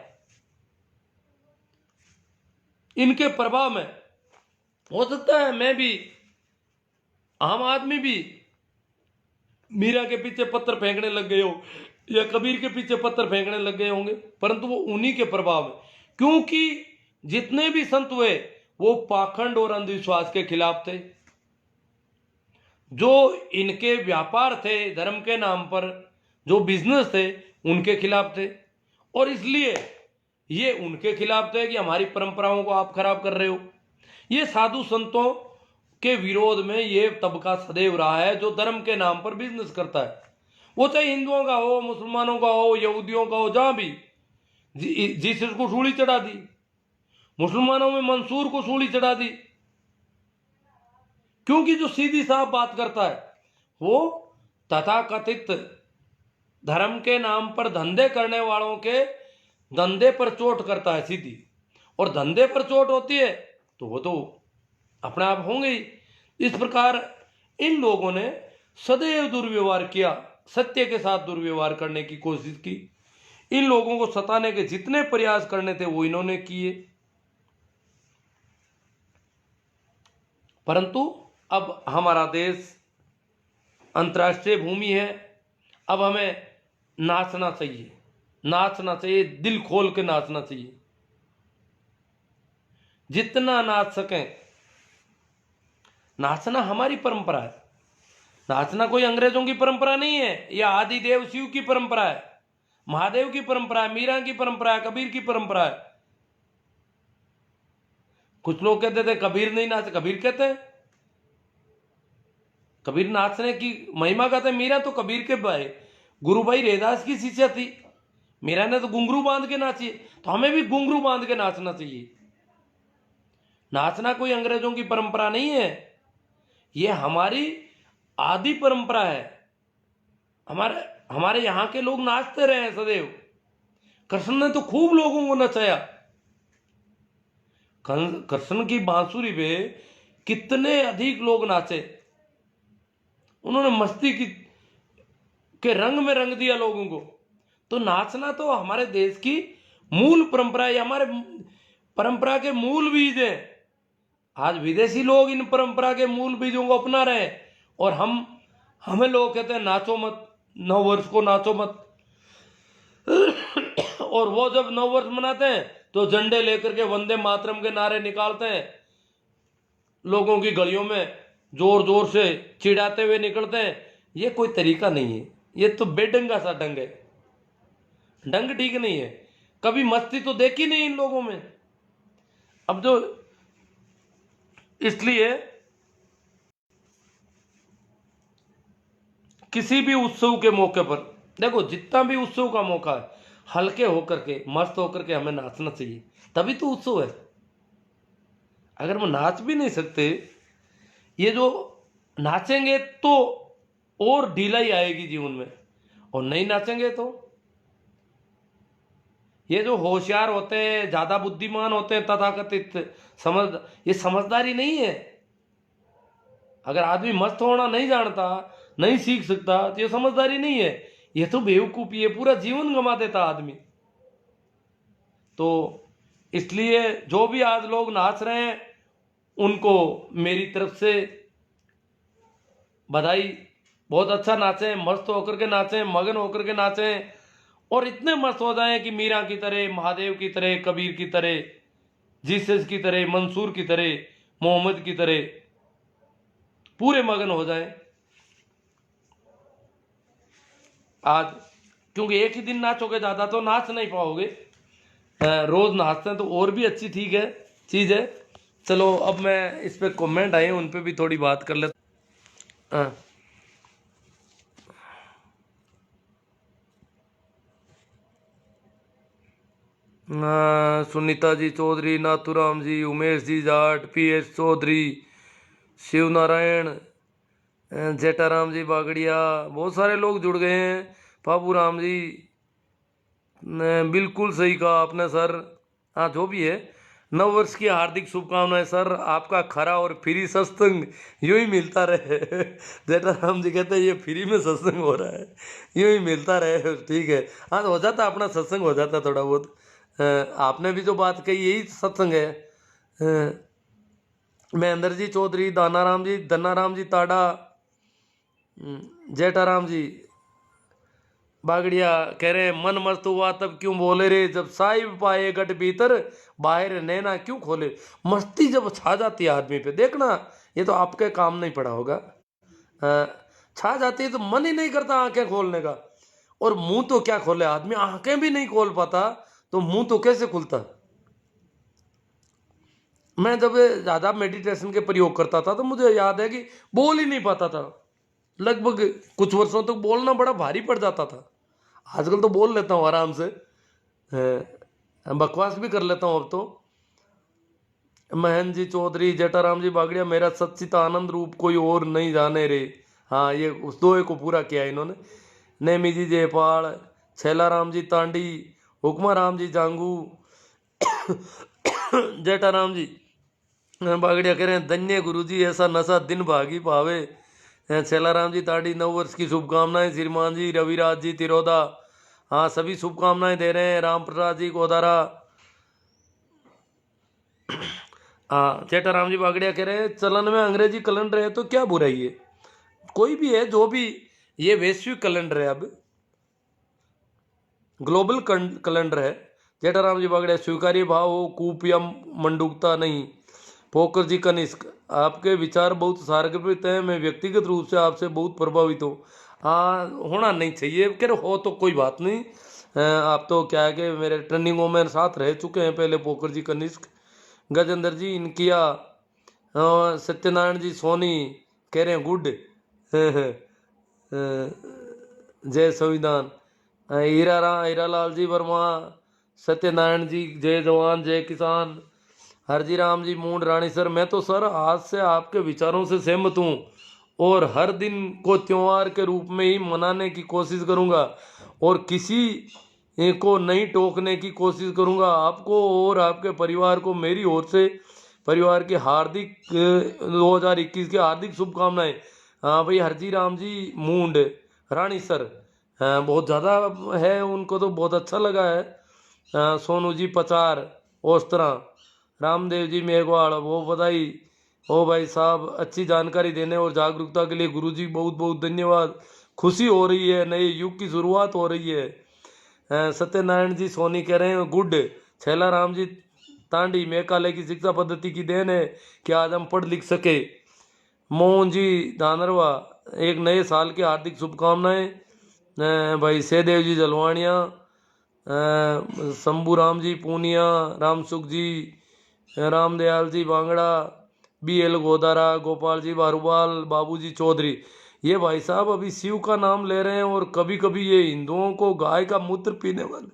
इनके प्रभाव में हो सकता है मैं भी, आम आदमी भी मीरा के पीछे पत्थर फेंकने लग गए हो या कबीर के पीछे पत्थर फेंकने लग गए होंगे, परंतु वो उन्हीं के प्रभाव में, क्योंकि जितने भी संत हुए वो पाखंड और अंधविश्वास के खिलाफ थे। जो इनके व्यापार थे धर्म के नाम पर, जो बिजनेस थे, उनके खिलाफ थे। और इसलिए ये उनके खिलाफ थे कि हमारी परंपराओं को आप खराब कर रहे हो। ये साधु संतों के विरोध में ये तबका सदैव रहा है जो धर्म के नाम पर बिजनेस करता है। वो चाहे हिंदुओं का हो, मुसलमानों का हो, यहूदियों का हो, जहां भी जीसस को सूली चढ़ा दी, मुसलमानों में मंसूर को सूली चढ़ा दी, क्योंकि जो सीधी साफ बात करता है वो तथाकथित धर्म के नाम पर धंधे करने वालों के धंधे पर चोट करता है सीधी, और धंधे पर चोट होती है तो वो तो अपने आप होंगे ही। इस प्रकार इन लोगों ने सदैव दुर्व्यवहार किया, सत्य के साथ दुर्व्यवहार करने की कोशिश की। इन लोगों को सताने के जितने प्रयास करने थे वो इन्होंने किए, परंतु अब हमारा देश अंतर्राष्ट्रीय भूमि है, अब हमें नाचना चाहिए, नाचना चाहिए, दिल खोल के नाचना चाहिए, जितना नाच सकें। नाचना हमारी परंपरा है, नाचना कोई अंग्रेजों की परंपरा नहीं है, यह आदि देव शिव की परंपरा है, महादेव की परंपरा है, मीरा की परंपरा है, कबीर की परंपरा है। कुछ लोग कहते थे कबीर नहीं नाचे, कबीर कहते हैं, कबीर नाचने की महिमा कहते हैं। मीरा तो कबीर के भाई गुरु भाई रैदास की शिष्या थी, मीरा ने तो घुंघरू बांध के नाची, तो हमें भी घुंघरू बांध के नाचना चाहिए। नाचना कोई अंग्रेजों की परंपरा नहीं है, यह हमारी आदि परंपरा है। हमारे यहां के लोग नाचते रहे हैं सदैव। कृष्ण ने तो खूब लोगों को नचाया। कृष्ण की बांसुरी पे कितने अधिक लोग नाचे, उन्होंने मस्ती की के रंग में रंग दिया लोगों को। तो नाचना तो हमारे देश की मूल परंपरा है, हमारे परंपरा के मूल बीज है। आज विदेशी लोग इन परंपरा के मूल बीजों को अपना रहे हैं, और हमें लोग कहते हैं नाचो मत, 9 वर्ष को नाचो मत। और वो जब 9 वर्ष मनाते हैं तो झंडे लेकर के वंदे मातरम के नारे निकालते हैं, लोगों की गलियों में जोर जोर से चिढ़ाते हुए निकलते हैं। ये कोई तरीका नहीं है, ये तो बेढंगा सा ढंग है, ढंग ठीक नहीं है। कभी मस्ती तो देखी नहीं इन लोगों में। अब जो इसलिए किसी भी उत्सव के मौके पर देखो, जितना भी उत्सव का मौका है, हल्के होकर के, मस्त होकर के हमें नाचना चाहिए, तभी तो उत्सव है। अगर हम नाच भी नहीं सकते, ये जो नाचेंगे तो और ढीलाई आएगी जीवन में, और नहीं नाचेंगे तो ये जो होशियार होते हैं, ज्यादा बुद्धिमान होते हैं, तथाकथित ये समझदारी नहीं है। अगर आदमी मस्त होना नहीं जानता, नहीं सीख सकता, तो ये समझदारी नहीं है, ये तो बेवकूफी है, पूरा जीवन गंवा देता आदमी। तो इसलिए जो भी आज लोग नाच रहे हैं उनको मेरी तरफ से बधाई। बहुत अच्छा नाचें, मस्त होकर के नाचें, मगन होकर के नाचें, और इतने मस्त हो जाएं कि मीरा की तरह, महादेव की तरह, कबीर की तरह, जीसस की तरह, मंसूर की तरह, मोहम्मद की तरह पूरे मगन हो जाएं। आज, क्योंकि एक ही दिन नाचोगे ज़्यादा तो नाच नहीं पाओगे, रोज़ नाचते हैं तो और भी अच्छी ठीक है चीज़ है। चलो अब मैं इस पे कमेंट आए उन पे भी थोड़ी बात कर लेता। हाँ। सुनीता जी चौधरी, नाथूराम जी, उमेश जी जाट, PS चौधरी, शिव नारायण, जेठाराम जी बागड़िया, बहुत सारे लोग जुड़ गए हैं। बाबू राम जी, बिल्कुल सही कहा आपने सर। हाँ जो भी है, नव वर्ष की हार्दिक शुभकामनाएं सर। आपका खरा और फ्री सत्संग यूं ही मिलता रहे। जेठाराम जी कहते हैं ये फ्री में सत्संग हो रहा है, यूं ही मिलता रहे। ठीक है, हाँ तो हो जाता अपना सत्संग, हो जाता थोड़ा बहुत। आपने भी जो बात कही यही सत्संग है। महेंद्र जी चौधरी, दानाराम जी, धनाराम जी ताड़ा, जेठाराम जी बागड़िया कह रहे हैं मन मस्त हुआ तब क्यों बोले रे, जब साहिब पाए गट भीतर बाहर नैना क्यों खोले। मस्ती जब छा जाती है आदमी पे, देखना ये तो आपके काम नहीं पड़ा होगा। छा जाती है तो मन ही नहीं करता आंखें खोलने का, और मुंह तो क्या खोले आदमी, आंखें भी नहीं खोल पाता तो मुंह तो कैसे खुलता। मैं जब ज़्यादा मेडिटेशन के प्रयोग करता था तो मुझे याद है कि बोल ही नहीं पाता था, लगभग कुछ वर्षों तक बोलना बड़ा भारी पड़ जाता था। आजकल तो बोल लेता हूँ आराम से, बकवास भी कर लेता हूँ अब तो। महेंद्र जी चौधरी, जेठाराम जी बागड़िया, मेरा सच्चिदानंद रूप कोई और नहीं जाने रे। हाँ ये उस दोहे को पूरा किया इन्होंने। नेमी जी जयपाल, छैलाराम जी तांडी, हुक्मा राम जी जांगू, जेठाराम जी बागड़िया कह रहे हैं धन्य गुरु जी ऐसा नशा दिन भागी पावे। छैलाराम जी ताड़ी, नव वर्ष की शुभकामनाएं श्रीमान जी। रविराज जी तिरोदा, हाँ सभी शुभकामनाएं दे रहे हैं। राम प्रसाद जी गोदारा, हाँ जेठाराम जी बागड़िया कह रहे हैं चलन में अंग्रेजी कैलेंडर है तो क्या बुराई है, कोई भी है जो भी, ये वैश्विक कैलेंडर है, अब ग्लोबल कैलेंडर है। जेठाराम जी बागड़िया स्वीकार्य भाव हो, कूप या मंडूकता नहीं। पोकर जी कनिष्क, आपके विचार बहुत सारगर्भित हैं, मैं व्यक्तिगत रूप से आपसे बहुत प्रभावित हूँ। हाँ होना नहीं चाहिए, कह रहे हो तो कोई बात नहीं। आप तो क्या है कि मेरे ट्रेनिंगों में साथ रह चुके हैं पहले। पोकर जी कनिष्क, गजेंद्र जी इनकिया, सत्यनारायण जी सोनी कह रहे हैं गुड। जय संविधान, हीरालाल जी वर्मा, सत्यनारायण जी जय जवान जय किसान, हरजी राम जी मूंड रानी सर, मैं तो सर आज से आपके विचारों से सहमत हूँ और हर दिन को त्योहार के रूप में ही मनाने की कोशिश करूँगा और किसी को नहीं टोकने की कोशिश करूँगा। आपको और आपके परिवार को मेरी ओर से परिवार की हार्दिक 2021 की हार्दिक शुभकामनाएं। हाँ भाई हरजी राम जी मूंड रानी सर, हाँ बहुत ज़्यादा है, उनको तो बहुत अच्छा लगा है। सोनू जी पचार ओस्त्रा, रामदेव जी मेघवाड़ वो बधाई। ओ भाई साहब अच्छी जानकारी देने और जागरूकता के लिए गुरुजी बहुत बहुत धन्यवाद। खुशी हो रही है, नए युग की शुरुआत हो रही है। सत्यनारायण जी सोनी कह रहे हैं गुड। छैला राम जी तांडी, मेघालय की शिक्षा पद्धति की देन है कि आज हम पढ़ लिख सके। मोहन जी धानरवा, एक नए साल की हार्दिक शुभकामनाएं। भाई सहदेव जी जलवानिया, शंभू राम जी पूनिया, रामसुख जी, रामदयाल जी बांगड़ा, BL गोदारा, गोपाल जी बारूबाल, बाबू जी चौधरी। ये भाई साहब अभी शिव का नाम ले रहे हैं और कभी कभी ये हिंदुओं को गाय का मूत्र पीने वाले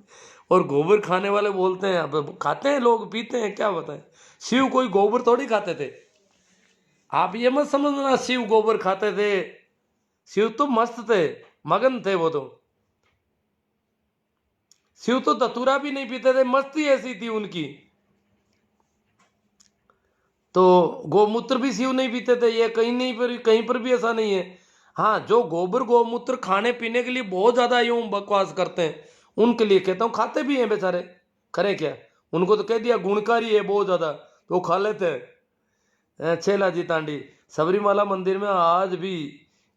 और गोबर खाने वाले बोलते हैं। अब खाते हैं लोग, पीते हैं, क्या बताएं। शिव कोई गोबर थोड़ी खाते थे, आप ये मत समझना शिव गोबर खाते थे। शिव तो मस्त थे, मगन थे वो तो। शिव तो धतूरा भी नहीं पीते थे, मस्ती ऐसी थी उनकी। तो गोमूत्र भी शिव नहीं पीते थे, ये कहीं पर भी ऐसा नहीं है। हाँ जो गोबर गोमूत्र खाने पीने के लिए बहुत ज्यादा यूं बकवास करते हैं, उनके लिए कहता हूँ खाते भी हैं बेचारे, करे क्या। उनको तो कह दिया गुणकारी है बहुत ज्यादा तो वो खा लेते हैं। छेला जी तांडी, सबरीमाला मंदिर में आज भी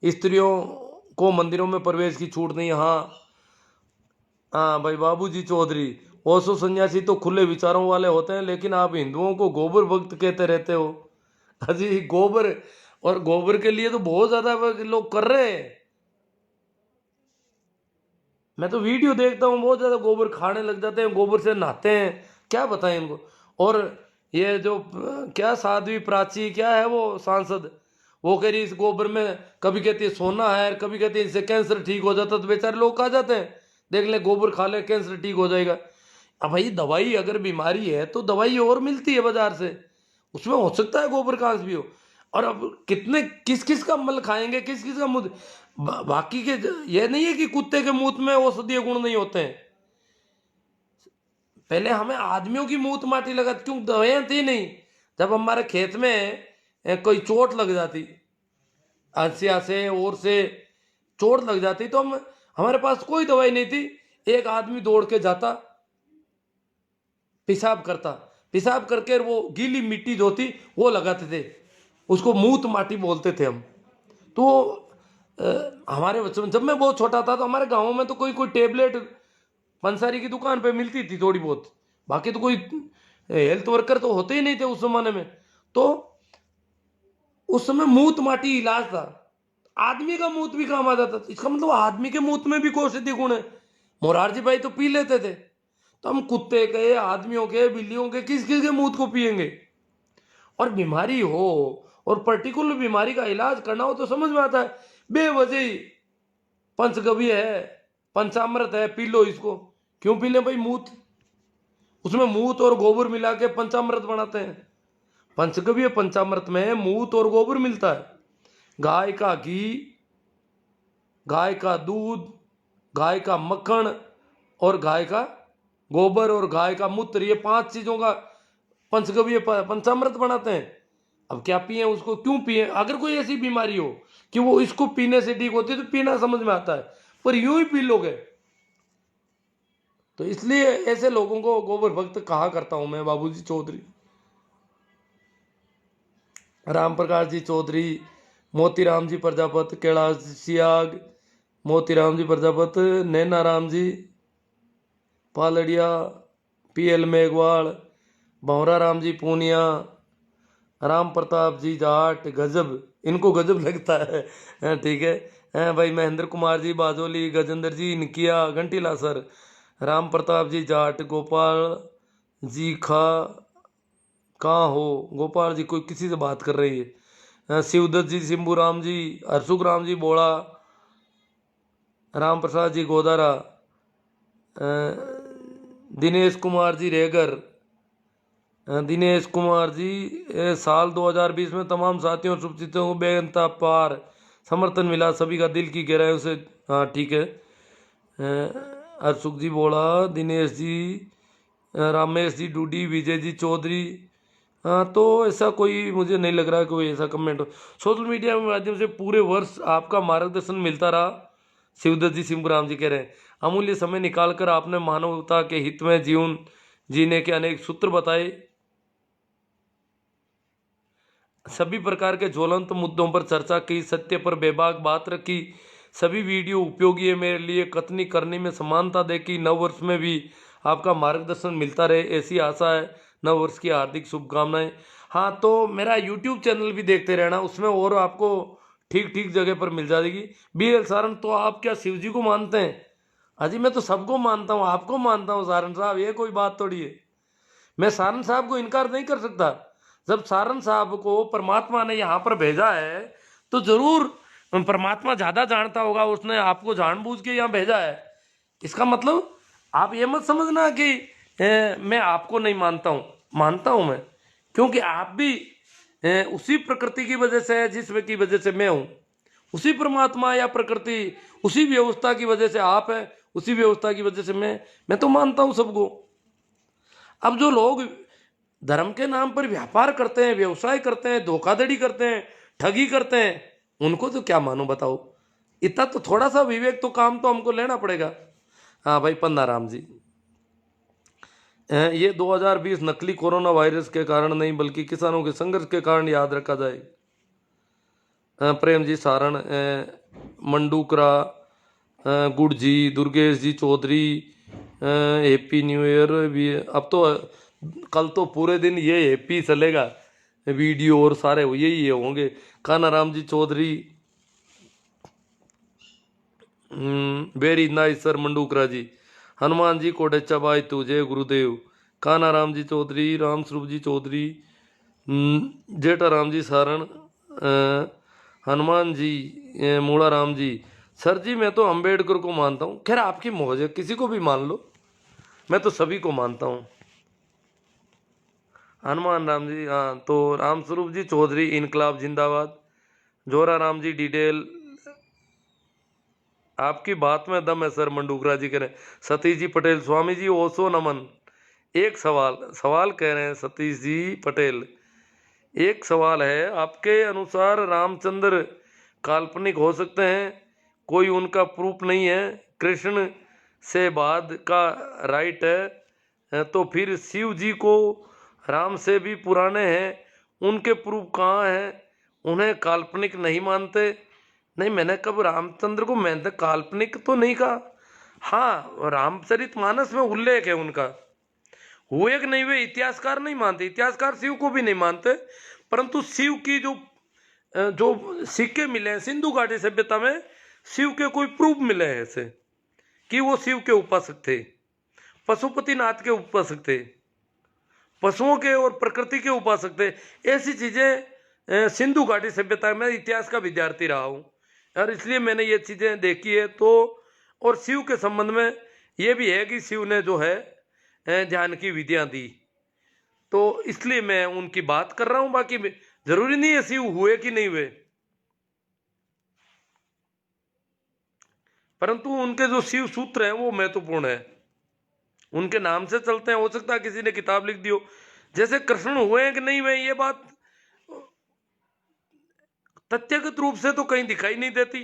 स्त्रियों को मंदिरों में प्रवेश की छूट नहीं। हाँ हाँ भाई बाबूजी चौधरी, ओशो सन्यासी तो खुले विचारों वाले होते हैं, लेकिन आप हिंदुओं को गोबर भक्त कहते रहते हो। अजी गोबर, और गोबर के लिए तो बहुत ज्यादा लोग कर रहे हैं। मैं तो वीडियो देखता हूँ, बहुत ज़्यादा गोबर खाने लग जाते हैं, गोबर से नहाते हैं, क्या बताएं इनको। और ये जो क्या साध्वी प्राची क्या है वो सांसद, वो कह रही इस गोबर में, कभी कहती है सोना है, कभी कहती है इससे कैंसर ठीक हो जाता, तो बेचारे लोग खा जाते हैं, देख ले गोबर खा ले कैंसर ठीक हो जाएगा। अब भाई दवाई अगर बीमारी है तो दवाई और मिलती है बाजार से, उसमें हो सकता है गोबर घास भी हो। और अब कितने किस किस का मल खाएंगे, किस किस का मुंह, बाकी के ये नहीं है कि कुत्ते के मुंह में औषधीय गुण नहीं होते हैं। पहले हमें आदमियों की मूत माटी लगा, क्यों दवाइयां थी नहीं। जब हमारे खेत में कोई चोट लग जाती, हंसिया से और से चोट लग जाती, तो हम हमारे पास कोई दवाई नहीं थी, एक आदमी दौड़ के जाता, पेशाब करता, पेशाब करके वो गीली मिट्टी जो थी वो लगाते थे, उसको मूत माटी बोलते थे हम। तो हमारे बचपन, जब मैं बहुत छोटा था तो हमारे गाँव में तो कोई कोई टेबलेट पंसारी की दुकान पे मिलती थी थोड़ी बहुत, बाकी तो कोई हेल्थ वर्कर तो होते ही नहीं थे उस जमाने में। तो उस समय मूत माटी इलाज था, आदमी का मूत भी काम आ जाता था, इसका मतलब आदमी के मूत में भी औषधि गुण है। मोरारजी भाई तो पी लेते थे, तो हम कुत्ते के, आदमियों के, बिल्लियों के, किस किस के मूत को पिएंगे। और बीमारी हो और पर्टिकुलर बीमारी का इलाज करना हो तो समझ में आता है, बेवजह ही पंचगव्य है, पंचामृत है, पी लो इसको, क्यों पी ले भाई, मूत, उसमें मूत और गोबर मिला के पंचामृत बनाते हैं। पंचगव्य पंचामृत में मूत और गोबर मिलता है, गाय का घी, गाय का दूध, गाय का मक्खन और गाय का गोबर और गाय का मूत्र, ये 5 चीजों का पंचगव्य पंचामृत बनाते हैं। अब क्या पिए उसको, क्यों पिए, अगर कोई ऐसी बीमारी हो कि वो इसको पीने से ठीक होती है तो पीना समझ में आता है, पर यूं ही पी लोगे। तो इसलिए ऐसे लोगों को गोबर भक्त कहा करता हूं मैं, बाबूजी चौधरी, राम प्रकाश जी चौधरी, मोतीराम जी प्रजापत, कैलाश सियाग, मोतीराम जी प्रजापत, नैना राम जी पालड़िया, पीएल मेघवाल, भंवरा राम जी पूनिया, राम प्रताप जी जाट, गजब, इनको गजब लगता है, ठीक है। भाई महेंद्र कुमार जी बाजोली, गजेंद्र जी इनकिया, घंटीला सर, राम प्रताप जी जाट, गोपाल जी खा, कहाँ हो गोपाल जी, कोई किसी से बात कर रही है, शिवदत्त जी, सिंबू राम जी, हरसुख राम जी बोड़ा, राम प्रसाद जी गोदारा, दिनेश कुमार जी रेगर, दिनेश कुमार जी, साल 2020 में तमाम साथियों और शुभचिंतकों को बेअंता पार समर्थन मिला, सभी का दिल की गहराइयों से, हाँ ठीक है। हरसुख जी बोला, दिनेश जी, रामेश जी डूडी, विजय जी चौधरी, हाँ तो ऐसा कोई मुझे नहीं लग रहा कोई ऐसा कमेंट हो। सोशल मीडिया के माध्यम से पूरे वर्ष आपका मार्गदर्शन मिलता रहा, शिवदत्त जी सिंहराम जी कह रहे हैं, अमूल्य समय निकालकर आपने मानवता के हित में जीवन जीने के अनेक सूत्र बताए, सभी प्रकार के ज्वलंत मुद्दों पर चर्चा की, सत्य पर बेबाक बात रखी, सभी वीडियो उपयोगी है मेरे लिए, कथनी करने में समानता देखी, नव वर्ष में भी आपका मार्गदर्शन मिलता रहे, ऐसी आशा है, नव वर्ष की हार्दिक शुभकामनाएं। हाँ तो मेरा यूट्यूब चैनल भी देखते रहना, उसमें और आपको ठीक ठीक जगह पर मिल जाएगी। BL सारन, तो आप क्या शिव जी को मानते हैं? हाजी मैं तो सबको मानता हूँ, आपको मानता हूँ सारन साहब, ये कोई बात थोड़ी है। मैं सारन साहब को इनकार नहीं कर सकता, जब सारन साहब को परमात्मा ने यहाँ पर भेजा है तो जरूर परमात्मा ज्यादा जानता होगा, उसने आपको जानबूझ के यहाँ भेजा है। इसका मतलब आप ये मत समझना कि मैं आपको नहीं मानता हूँ, मानता हूँ मैं, क्योंकि आप भी उसी प्रकृति की वजह से है जिस की वजह से मैं हूँ, उसी परमात्मा या प्रकृति, उसी व्यवस्था की वजह से आप है, उसी व्यवस्था की वजह से मैं तो मानता हूँ सबको। अब जो लोग धर्म के नाम पर व्यापार करते हैं, व्यवसाय करते हैं, धोखाधड़ी करते हैं, ठगी करते हैं, उनको तो क्या मानो बताओ। इतना तो थोड़ा सा विवेक तो काम तो हमको लेना पड़ेगा। हाँ भाई पन्ना राम जी, ये 2020 नकली कोरोना वायरस के कारण नहीं बल्कि किसानों के संघर्ष के कारण याद रखा जाए। प्रेम जी सारण, मंडूकरा, गुड़ जी, दुर्गेश जी चौधरी, हैप्पी न्यू ईयर भी। अब तो कल तो पूरे दिन ये हैप्पी चलेगा, वीडियो और सारे यही होंगे। Kana Ram ji Chaudhary, very nice sir Mandukara ji. Hanuman ji Kodecha बाई तू, जय गुरुदेव। काना राम जी चौधरी, राम स्वरूप जी चौधरी, जेठा राम जी सारण, हनुमान जी, मूला राम जी। सर जी मैं तो अंबेडकर को मानता हूँ। खैर आपकी मौज है, किसी को भी मान लो, मैं तो सभी को मानता हूँ। हनुमान राम जी, हाँ तो राम स्वरूप जी चौधरी, इनकलाब जिंदाबाद। जोरा राम जी डिटेल, आपकी बात में दम है सर मंडूकरा जी कह रहे हैं। सतीश जी पटेल, स्वामी जी ओसो नमन। एक सवाल सवाल कह रहे हैं सतीश जी पटेल, एक सवाल है, आपके अनुसार रामचंद्र काल्पनिक हो सकते हैं? कोई उनका प्रूफ नहीं है, कृष्ण से बाद का राइट है, तो फिर शिव जी को राम से भी पुराने हैं, उनके प्रूफ कहाँ हैं? उन्हें काल्पनिक नहीं मानते? नहीं, मैंने कब रामचंद्र को मैंने काल्पनिक तो नहीं कहा। हाँ, रामचरितमानस में उल्लेख है उनका, हुए कि नहीं हुए इतिहासकार नहीं मानते, इतिहासकार शिव को भी नहीं मानते, परंतु शिव की जो जो सिक्के मिले हैं सिंधु घाटी सभ्यता में, शिव के कोई प्रूफ मिले हैं ऐसे कि वो शिव के उपासक थे, पशुपतिनाथ के उपासक थे, पशुओं के और प्रकृति के उपासक थे। ऐसी चीजें सिंधु घाटी सभ्यता में, इतिहास का विद्यार्थी रहा हूं और इसलिए मैंने ये चीजें देखी है। तो और शिव के संबंध में ये भी है कि शिव ने जो है ध्यान की विधियां दी, तो इसलिए मैं उनकी बात कर रहा हूं। बाकी जरूरी नहीं है शिव हुए कि नहीं हुए, परंतु उनके जो शिव सूत्र हैं वो महत्वपूर्ण है, उनके नाम से चलते हैं। हो सकता है किसी ने किताब लिख दी हो, जैसे कृष्ण हुए हैं कि नहीं हुए ये बात तथ्यगत रूप से तो कहीं दिखाई नहीं देती,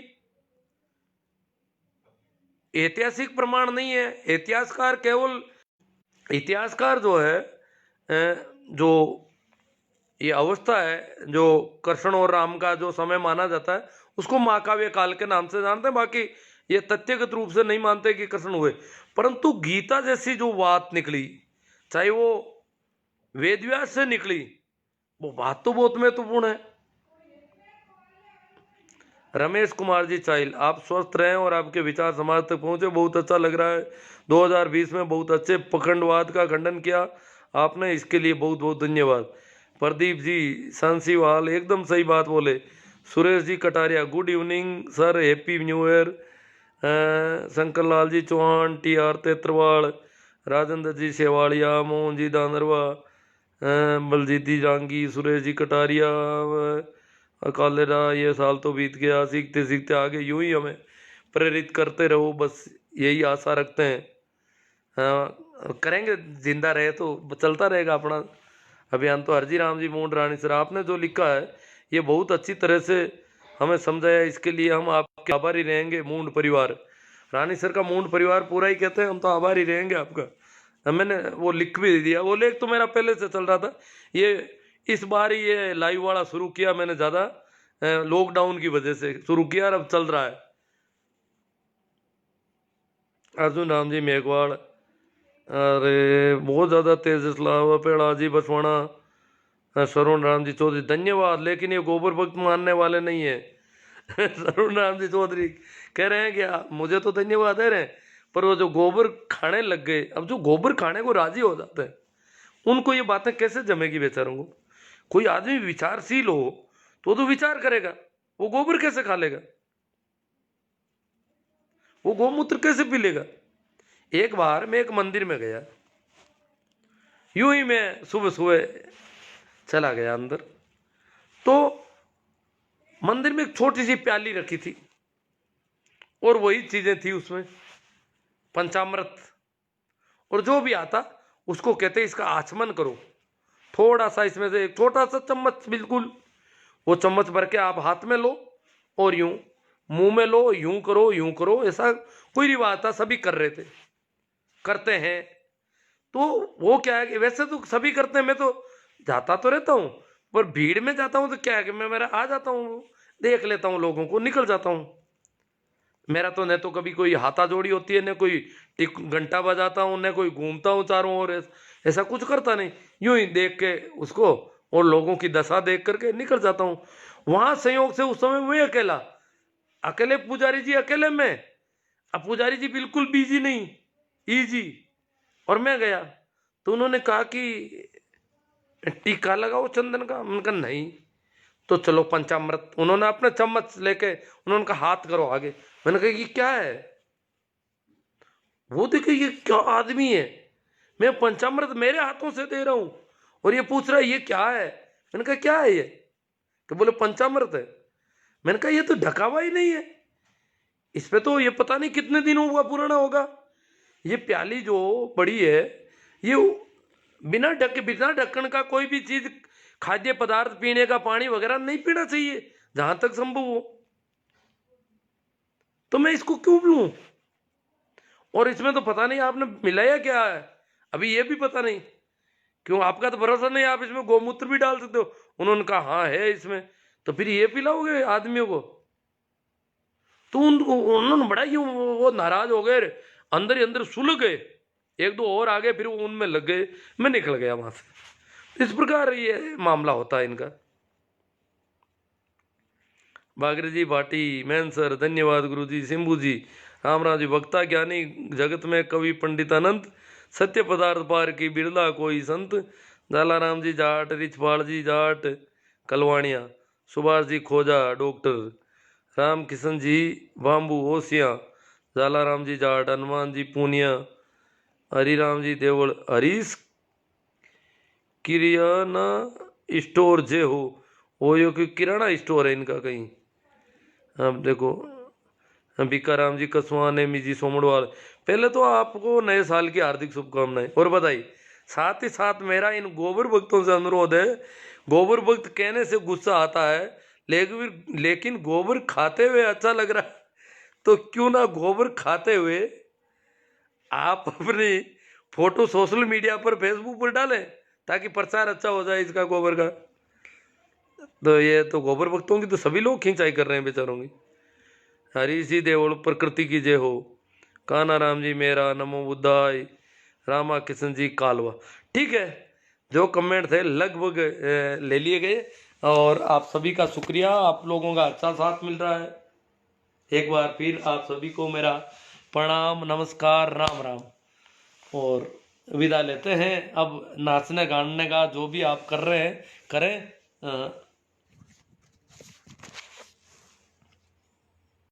ऐतिहासिक प्रमाण नहीं है। इतिहासकार केवल, इतिहासकार जो है जो ये अवस्था है जो कृष्ण और राम का जो समय माना जाता है उसको महाकाव्य काल के नाम से जानते हैं, बाकी ये तथ्यगत रूप से नहीं मानते कि कृष्ण हुए। परंतु गीता जैसी जो बात निकली, चाहे वो वेदव्यास से निकली, वो बात तो बहुत महत्वपूर्ण है। रमेश कुमार जी चाइल, आप स्वस्थ रहें और आपके विचार समाज तक पहुंचे, बहुत अच्छा लग रहा है। 2020 में बहुत अच्छे पखंडवाद का खंडन किया आपने, इसके लिए बहुत बहुत धन्यवाद। प्रदीप जी सांसीवाल एकदम सही बात बोले। Suresh ji Kataria, good evening sir, happy new year. Shankar Lal ji Chauhan, T R Tetrawal, Rajendra ji Shewadia, Mohan ji Danrwa, Baljeet ji Jangi, Suresh ji Kataria, Kalera, ये साल तो बीत गया, सीखते सीखते आगे यूं ही हमें प्रेरित करते रहो, बस यही आशा रखते हैं। करेंगे, जिंदा रहे तो चलता रहेगा अपना अभियान। तो हरजी राम जी मूंड रानी सर, आपने जो लिखा है ये बहुत अच्छी तरह से हमें समझाया, इसके लिए हम आपके आभारी रहेंगे। मूंड परिवार, रानी सर का मूंड परिवार पूरा ही कहते हैं, हम तो आभारी रहेंगे आपका। मैंने वो लिख भी दिया, वो लेख तो मेरा पहले से चल रहा था, ये इस बार ही ये लाइव वाला शुरू किया मैंने, ज़्यादा लॉकडाउन की वजह से शुरू किया और अब चल रहा है। अर्जुन राम जी मेघवाड़, अरे बहुत ज़्यादा तेजस लावा पेड़ा जी बसवाना, सरुण राम जी चौधरी धन्यवाद। लेकिन ये गोबर भक्त मानने वाले नहीं है। सरुण राम जी चौधरी कह रहे हैं क्या, मुझे तो धन्यवाद दे रहे हैं, पर वो जो गोबर खाने लग गए, अब जो गोबर खाने को राजी हो जाते हैं उनको ये बातें कैसे जमेगी बेचारों को। कोई आदमी विचारशील हो तो विचार करेगा, वो गोबर कैसे खा लेगा, वो गोमूत्र कैसे पी लेगा। एक बार मैं एक मंदिर में गया, यूं ही मैं सुबह सुबह चला गया अंदर, तो मंदिर में एक छोटी सी प्याली रखी थी और वही चीजें थी उसमें, पंचामृत, और जो भी आता उसको कहते इसका आचमन करो, थोड़ा सा इसमें से एक छोटा सा चम्मच, बिल्कुल वो चम्मच भर के आप हाथ में लो और यूं मुंह में लो, यूं करो, ऐसा कोई रिवाज था, सभी कर रहे थे, करते हैं। तो वो क्या है कि वैसे तो सभी करते हैं, मैं तो जाता तो रहता हूँ, पर भीड़ में जाता हूँ तो क्या है कि मैं मेरा आ जाता हूँ, देख लेता हूँ लोगों को, निकल जाता हूँ। मेरा तो न तो कभी कोई हाथा जोड़ी होती है, न कोई घंटा बजाता हूँ, न कोई घूमता हूँ चारों ओर, ऐसा कुछ करता नहीं, यूं ही देख के उसको और लोगों की दशा देख करके निकल जाता हूँ। वहां संयोग से उस समय मैं अकेले पुजारी जी, अकेले में अब पुजारी जी बिल्कुल बिजी नहीं, इजी। और मैं गया तो उन्होंने कहा कि टीका लगाओ चंदन का। मैंने कहा नहीं। तो चलो पंचामृत, उन्होंने अपना चम्मच लेके उन्होंने कहा हाथ करो आगे। मैंने कहा ये क्या है? वो देखे ये क्या आदमी है, मैं पंचामृत मेरे हाथों से दे रहा हूं और ये पूछ रहा है ये क्या है। मैंने कहा क्या है ये? तो बोले पंचामृत है। मैंने कहा ये तो ढका हुआ ही नहीं है, इस पे तो ये पता नहीं कितने दिन हुआ पुराना होगा। ये प्याली जो बड़ी है, ये बिना ढक्कन का कोई भी चीज, खाद्य पदार्थ, पीने का पानी वगैरह नहीं पीना चाहिए जहां तक संभव हो। तो मैं इसको क्यों लूं? और इसमें तो पता नहीं आपने मिलाया क्या है, अभी ये भी पता नहीं। क्यों आपका तो भरोसा नहीं, आप इसमें गौमूत्र भी डाल सकते हो। उन्होंने कहा हाँ है इसमें। तो फिर ये पिलाओगे आदमियों को? तो उन्होंने बड़ा ही वो नाराज हो गए, अंदर ही अंदर सुलग गए। एक दो और आगे फिर वो उनमें लग गए, मैं निकल गया वहां से। इस प्रकार ये मामला होता है इनका। बागरे जी भाटी, मैन सर धन्यवाद गुरु जी, सिंबू जी, रामराज जी, वक्ता ज्ञानी जगत में कवि पंडित अनंत, सत्य पदार्थ पार की बिरला कोई संत, जालाराम जी जाट, रिछपाल जी जाट कलवाणिया, सुभाष जी खोजा डॉक्टर, राम किशन जी बाम्बू ओसिया, जालाराम जी जाट, हनुमान जी पूनिया, हरिराम जी देवल, हरीश किराना स्टोर जे हो, वो यो कि किराना स्टोर है इनका कहीं। अब देखो बीकाराम जी कसवा, नेमी जी सोमड़वाल, पहले तो आपको नए साल की हार्दिक शुभकामनाएं और बधाई। साथ ही साथ मेरा इन गोबर भक्तों से अनुरोध है, गोबर भक्त कहने से गुस्सा आता है, लेकिन गोबर खाते हुए अच्छा लग रहा है, तो क्यों ना गोबर खाते हुए आप अपनी फोटो सोशल मीडिया पर, फेसबुक पर डालें, ताकि प्रचार अच्छा हो जाए इसका गोबर का। तो ये तो गोबर भक्तों की तो सभी लोग खिंचाई कर रहे हैं बेचारों की। हरीश जी देवल प्रकृति की जय हो, काना राम जी मेरा, नमो बुद्धाय, रामा किशन जी कालवा। ठीक है, जो कमेंट थे लगभग ले लिए गए और आप सभी का शुक्रिया, आप लोगों का अच्छा साथ मिल रहा है। एक बार फिर आप सभी को मेरा प्रणाम, नमस्कार, राम राम। और विदा लेते हैं। अब नाचने गाने का जो भी आप कर रहे हैं करें।